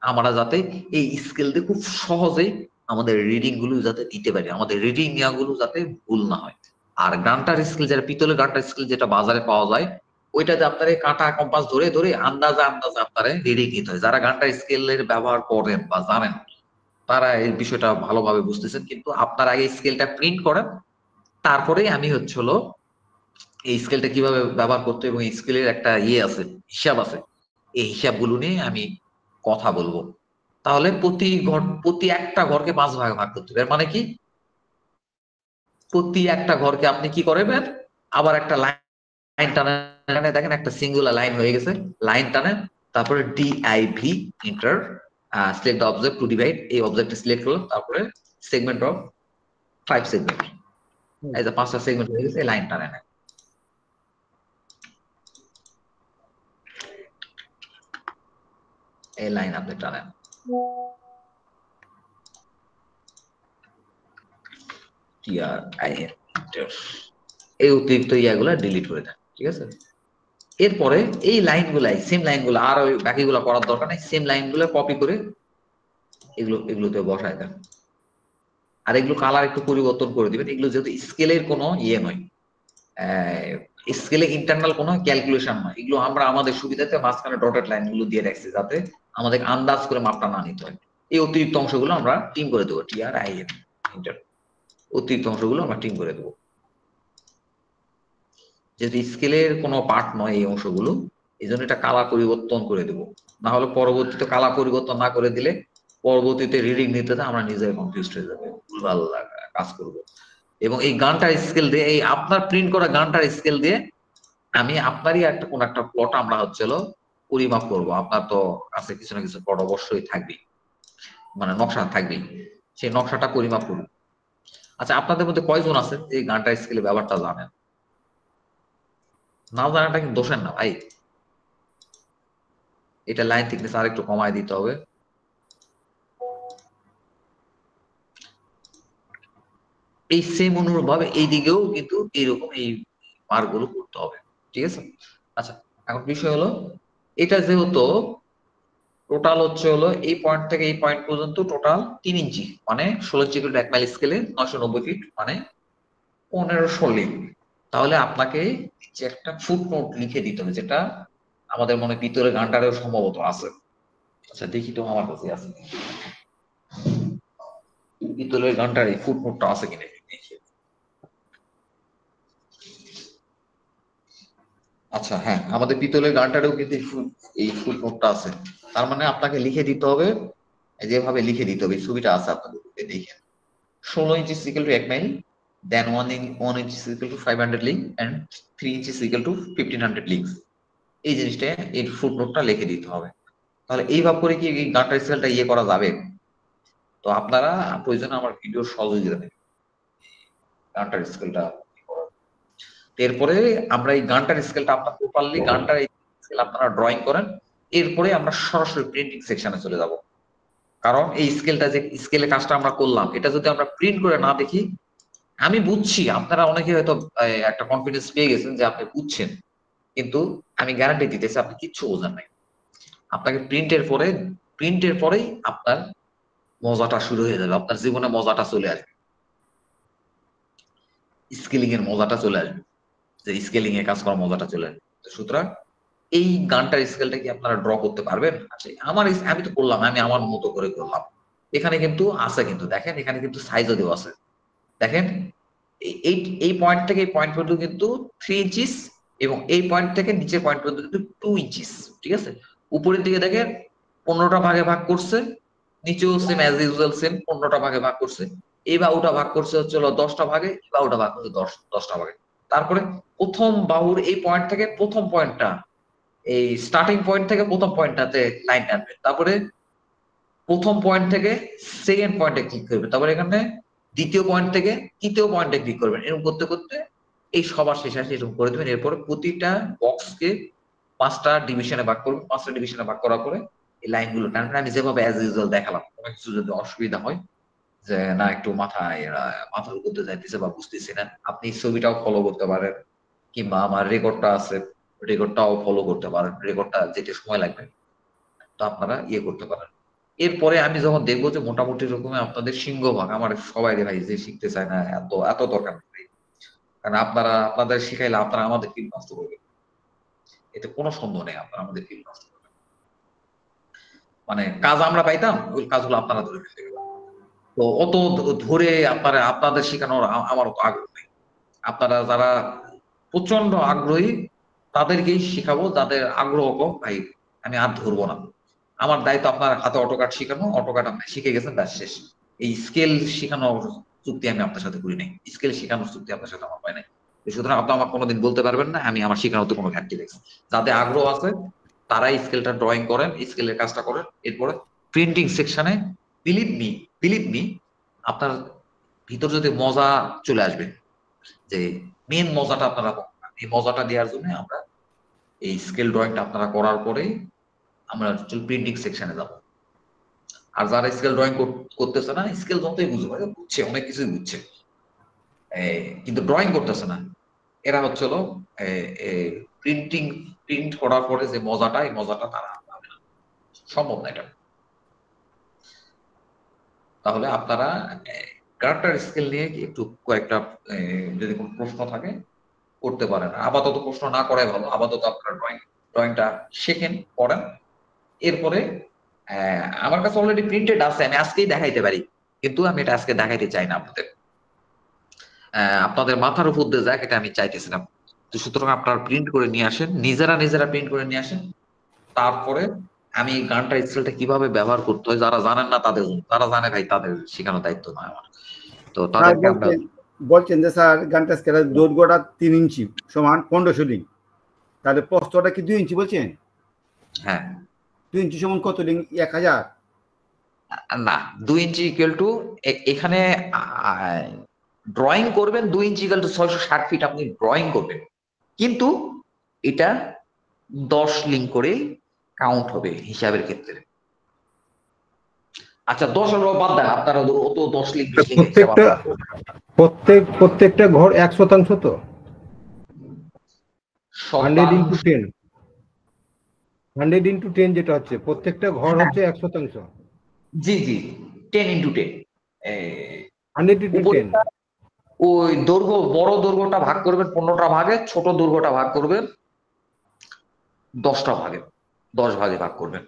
আমরা, যাতে এই স্কেল দিয়ে খুব সহজে আমাদের রিডিং গুলো যাতে দিতে পারি, আমাদের রিডিং নেওয়াগুলো যাতে ভুল না হয়। আর গানটার স্কেল, যেটা পিতলের গানটার স্কেল যেটা বাজারে পাওয়া যায়, ওইটাতে আপনারা কাঁটা কম্পাস ধরে ধরে আন্দাজে আপনারা রিডিং নিতে হয়। যারা গানটার স্কেলের ব্যবহার করেন বা জানেন তারা এই বিষয়টা ভালোভাবে বুঝতেছেন, কিন্তু আপনারা আগে স্কেলটা প্রিন্ট করেন, তারপরে আমি হলো এই স্কেলটা কিভাবে ব্যবহার করতে এবং স্কেলের একটা আছে, হিসাব আছে, এই হিসাবগুলো নিয়ে আমি কথা বলবো। তাহলে প্রতি একটা ঘরকে 5 ভাগে ভাগ করতে হবে। এর মানে কি প্রতি একটা ঘরকে আপনি কি করবেন, আবার একটা লাইন টানেন, দেখেন একটা সিঙ্গুলার লাইন হয়ে গেছে, লাইন টানেন, তারপরে DIV enter select the object to divide, এই অবজেক্টটা সিলেক্ট করলাম, তারপরে সেগমেন্ট অফ 5 সেগমেন্ট, এই যে 5টা সেগমেন্ট হয়ে গেছে, এই লাইন টানেন। এই লাইন আপনি টানেন, এই অতিরিক্ত ইয়াগুলা ডিলিট করে দেন, ঠিক আছে। এরপরে এই লাইনগুলাই সেম লাইনগুলো আর ওই বাকিগুলো করার দরকার নেই, সেম লাইনগুলো কপি করে এগুলোতে বসায় দেন। আর এগুলো কালার একটু পরিবর্তন করে দিবেন, এগুলো যেহেতু স্কেলের কোনো ইয়ে নয়, স্কেলে ইন্টারনাল কোনো ক্যালকুলেশন নয়, এগুলো আমরা আমাদের সুবিধাতে মাঝখানে ডটেড লাইন গুলো দিয়ে রাখছি যাতে আমাদের আন্দাজ করে মাপটা না নিতে হয়। এই অতিরিক্ত অংশগুলো আমরা টিম করে দেবো, TRIM ইন্টার, অতিরিক্ত অংশগুলো আমরা টিম করে দেবো, যেহেতু স্কেলের কোনো পার্ট নয় এই অংশগুলো, এই জন্য এটা কালার পরিবর্তন করে দেবো। না হলে পরবর্তীতে কালার পরিবর্তন না করে দিলে পরবর্তীতে রিডিং নিতে আমরা নিজেই কনফিউজ হয়ে যাবে, ভুলভাল কাজ করবো। এবং এই গানটার স্কেল দিয়ে, এই আপনার প্রিন্ট করা গানটার স্কেল দিয়ে আমি আপনারই একটা কোন একটা প্লট আমরা হচ্ছিল পরিমাপ করব। আপনার তো কাছে কিছু না কিছু প্লট অবশ্যই থাকবে, মানে নকশা থাকবে, সেই নকশাটা পরিমাপ করব। আচ্ছা, আপনাদের মধ্যে কয়জন আছে এই গানটার স্কেলে ব্যাপারটা জানেন? না জানাটা কিন্তু দোষের না ভাই, এটা লাইন থিকনেস আর একটু কমায় দিতে হবে। এই সেম অনুরূপ ভাবে এই দিকেও কিন্তু এইরকম এই মার্কগুলো করতে হবে, ঠিক আছে। আচ্ছা, এখন বিষয় হলো এটা যেহেতু টোটাল হচ্ছে হলো এই পয়েন্ট থেকে এই পয়েন্ট পর্যন্ত টোটাল 3 ইঞ্চি, মানে 16 ইঞ্চি করে 1 মাইল স্কেলে 990 ফিট, মানে 1500 লিঙ্ক। তাহলে আপনাকে যে একটা ফুটনোট লিখে দিতে হবে, যেটা আমাদের মনে ভিতরে গানটারও সম্ভবত আছে। আচ্ছা দেখি তো আমার কাছে আছে ভিতরের গানটার এই ফুটনোটটা আছে কিনা। আচ্ছা হ্যাঁ, আমাদের পিতলের গানটারেও কিন্তু এই ফুটনোটটা আছে। তার মানে আপনাকে লিখে দিতে হবে, যেভাবে লিখে দিতে হবে, ছবিটা আছে আপনাদের দেখেন। 16 inch equal to 1 mile, then 1 inch equal to 500 link and 3 inch equal to 1500 links. এই জিনিসটা এই ফুটনোটটা লিখে দিতে হবে। তাহলে এইভাবে করে কি এই গানটার স্কেলটা ইয়ে করা যাবে? তো আপনারা প্রয়োজনে আমার ভিডিওর সহযোগিতা নেবেন গানটার স্কেলটা। এরপরে আমরা এই গানটার স্কেলটা আপনার প্রপারলি গানটার স্কেল আপনারা ড্রয়িং করেন, এরপরে আমরা সরাসরি প্রিন্টিং সেকশনে চলে যাব। কারণ এই স্কেলটা যে স্কেলে কাজটা আমরা করলাম, এটা যদি আমরা প্রিন্ট করে না দেখি, আমি বুঝছি আপনারা অনেকে হয়তো একটা কনফিডেন্স পেয়ে গেছেন যে আপনি বুঝছেন, কিন্তু আমি গ্যারান্টি দিতেছি আপনি কিচ্ছু বোঝেন নাই। আপনাকে প্রিন্টের পরেই আপনার মজাটা শুরু হয়ে যাবে, আপনার জীবনে মজাটা চলে আসবে, স্কেলিং এর মজাটা চলে আসবে, যে স্কেলিং এ কাজ করার মজাটা চলে আসবে। সুতরাং এই গানটার স্কেলটা কি আপনারা ড্র করতে পারবেন? আচ্ছা, আমি তো করলাম, আমি আমার মতো করে করলাম। এখানে কিন্তু আছে, কিন্তু দেখেন এখানে কিন্তু সাইজও দেওয়া আছে। দেখেন এই পয়েন্ট থেকে এই পয়েন্ট পর্যন্ত কিন্তু 3 ইঞ্চিস, এবং এই পয়েন্ট থেকে নিচের পয়েন্ট পর্যন্ত কিন্তু 2 ইঞ্চিস, ঠিক আছে। উপরের দিকে দেখেন 15টা ভাগে ভাগ করছে, নিচেও সেম অ্যাজ ইউজুয়াল সেম 15টা ভাগে ভাগ করছে। এই বাহুটা ভাগ করছে হচ্ছে 10টা ভাগে, এই বাহুটা ভাগ করছে 10টা ভাগে। তারপরে প্রথম বাহুর এই পয়েন্ট থেকে প্রথম পয়েন্টটা, এই স্টার্টিং পয়েন্ট থেকে প্রথম পয়েন্টটাতে লাইন টানবে, তারপরে প্রথম পয়েন্ট থেকে সেকেন্ড পয়েন্টে ক্লিক করবে, তারপরে এখানে দ্বিতীয় পয়েন্ট থেকে তৃতীয় পয়েন্টে ক্লিক করবেন। এরকম করতে করতে এই সবার শেষে আসে এরকম করে দেবেন। এরপরে প্রতিটা বক্সকে 5টা ডিভিশনে ভাগ করবেন, 5টা ডিভিশনে ভাগ করার পরে এই লাইনগুলো টানবেন। আমি যেভাবে অ্যাজ ইউজুয়াল দেখালাম, কোনো কিছু যদি অসুবিধা হয় যে না একটু মাথার করতে যাইতেছে বা বুঝতেছি না, আপনি ছবিটাও ফলো করতে পারেন, কিংবা আমার রেকর্ডটা আছে রেকর্ডটাও ফলো করতে পারেন, রেকর্ডটা যেতে সময় লাগবে তো আপনারা ইয়ে করতে পারেন। এরপরে আমি যখন দেখবো যে মোটামুটি রকমের আপনাদের সিংহভাগ, আমার সবাই ভাই যে শিখতে চায় না, এত দরকার নেই, কারণ আপনাদের শিখাইলে আপনারা আমাদের ফিল নষ্ট করবেন, এতে কোনো সন্দেহ নেই, আপনারা আমাদের ফিল নষ্ট করবেন। মানে কাজ আমরা পাইতাম, ওই কাজগুলো আপনারা ধরে ফেলতে গেলাম। তো অত ধরে আপনাদের শেখানোর আমার অত আগ্রহ নেই। আপনারা যারা প্রচন্ড আগ্রহী তাদেরকেই শিখাবো, যাদের আগ্রহ কম ভাই আমি আর ধরবো না। আমার দায়িত্ব আপনার হাতে অটোকাড শেখানো, অটোকাড আপনি শিখে গেছেন, ব্যাস শেষ। এই স্কেল শেখানোর চুক্তি আমি আপনার সাথে করি নাই, স্কেল শেখানোর চুক্তি আপনার সাথে আমার হয় নাই। সুতরাং আপনি আমাকে কোনোদিন বলতে পারবেন না আমি আমার শেখানোতে কোনো ঘাটতি দেখছি। যাদের আগ্রহ আছে তারাই স্কেলটা ড্রয়িং করেন, স্কেলের কাজটা করেন। এরপরে প্রিন্টিং সেকশনে বিলিভ মি আপনার ভিতর যদি মজা চলে আসবে, যে মেন মজাটা আপনারা এই মজাটা দেওয়ার জন্য আমরা এই স্কেল ড্রয়িংটা আপনারা করার পরে আমরা প্রিন্টিং সেকশনে যাব। আর যারা স্কেল ড্রয়িং করতেছে না, স্কেল যতই বুঝবে বুঝছে, অনেক কিছুই বুঝছে, কিন্তু ড্রয়িং করতেছে না, এরা হচ্ছে হলো প্রিন্ট করার পরে যে মজাটা, এই মজাটা তারা পাবে না, সম্ভব না এটা। তাহলে আপনারা ক্যারেক্টার স্কেল নিয়ে একটু কয়েকটা যদি কোনো প্রশ্ন থাকে করতে পারেন। আপাতত প্রশ্ন না করাই ভালো, আপাতত আপনারা ড্রয়িংটা শেখেন, করেন। এরপরে আমার কাছে অলরেডি প্রিন্টেড আছে, আমি আজকেই দেখাইতে পারি, কিন্তু আমি এটা আজকে দেখাইতে চাই না আপনাদের মাথার উপর দিয়ে যাক, এটা আমি চাইতেছিলাম। তো সুতরাং আপনারা প্রিন্ট করে নিয়ে আসেন, নিজেরা প্রিন্ট করে নিয়ে আসেন। তারপরে আমি গানটা স্কেলটা কিভাবে ব্যবহার করতে হয় যারা জানেন না তাদের জন্য, তারা জানে ভাই তাদের শেখানোর দায়িত্ব নয় আমার। তো তাদেরকে আমরা বলছেন যে স্যার গানটা স্কেলের দৈর্ঘ্যটা 3 ইঞ্চি সমান 1500 লিঙ্ক, তাহলে প্রস্থটা কি 2 ইঞ্চি বলছেন? হ্যাঁ, 2 ইঞ্চি সমান কত লিঙ্ক? 1000 না, 2 ইঞ্চি ইকুয়াল টু, এখানে ড্রয়িং করবেন 2 ইঞ্চি ইকুয়াল টু 660 ফিট আপনি ড্রয়িং করবেন, কিন্তু এটা 10 লিঙ্ক করে কাউন্ট হবে হিসাবের ক্ষেত্রে। আচ্ছা 10 বাদ দেন, আপনারা অত 10 লিঙ্ক প্রত্যেকটা ঘর 1% তো 100 into 10 যেটা হচ্ছে প্রত্যেকটা ঘর হচ্ছে 100%। জি 10 into 10 100 into 10। ওই দৈর্ঘ্য, বড় দৈর্ঘ্যটা ভাগ করবেন 15টা ভাগে, ছোট দৈর্ঘ্যটা ভাগ করবেন 10টা ভাগে, 10 ভাগে ভাগ করবেন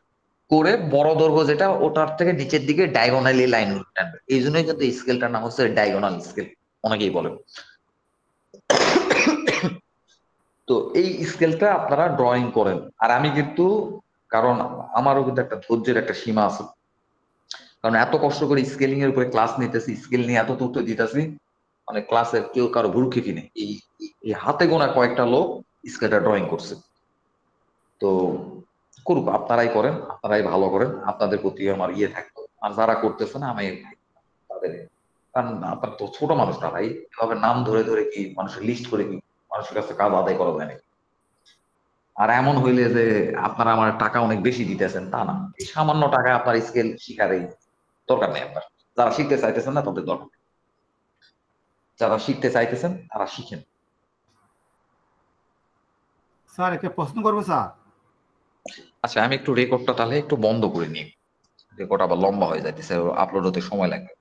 করে বড় দৈর্ঘ্য যেটা ওটার থেকে নিচের দিকে ডায়াগোনালি লাইন টানবে। এই জন্যই কিন্তু স্কেলটার নাম হচ্ছে ডায়াগোনাল স্কেল, অনেকেই বলেন। তো এই স্কেলটা আপনারা ড্রয়িং করেন। আর আমি কিন্তু, কারণ আমারও কিন্তু একটা ধৈর্যের একটা সীমা আছে, কারণ এত কষ্ট করে স্কেলিং এর উপরে ক্লাস নিতেছি, স্কেল নিয়ে এত তথ্য দিতেছি, মানে ক্লাসের কেউ কারো ভুরুক্ষেপি নেই। এই হাতে গোনা কয়েকটা লোক স্কেলটা ড্রয়িং করছে। তো করুক, আপনারাই করেন, আপনারাই ভালো করেন, আপনাদের প্রতি আমার থাকতো। আর যারা করতেছে না আমি তাদের, কারণ আপনার তো ছোট মানুষ না ভাই, এভাবে নাম ধরে ধরে কি মানুষের লিস্ট করে কি মানুষের কাছে কাজ আদায় করা যায় নাকি? আর এমন হইলে যে আপনারা আমার টাকা অনেক বেশি দিতেছেন তা না, এই সামান্য টাকায় আপনার স্কেল শিখারই দরকার নেই আপনার। যারা শিখতে চাইতেছেন না তাদের দরকার, যারা শিখতে চাইতেছেন তারা শিখেন। স্যার একটা প্রশ্ন করবো স্যার? আচ্ছা আমি একটু রেকর্ডটা তাহলে একটু বন্ধ করে নিই, রেকর্ড আবার লম্বা হয়ে যাইতেছে, আপলোড হতে সময় লাগবে।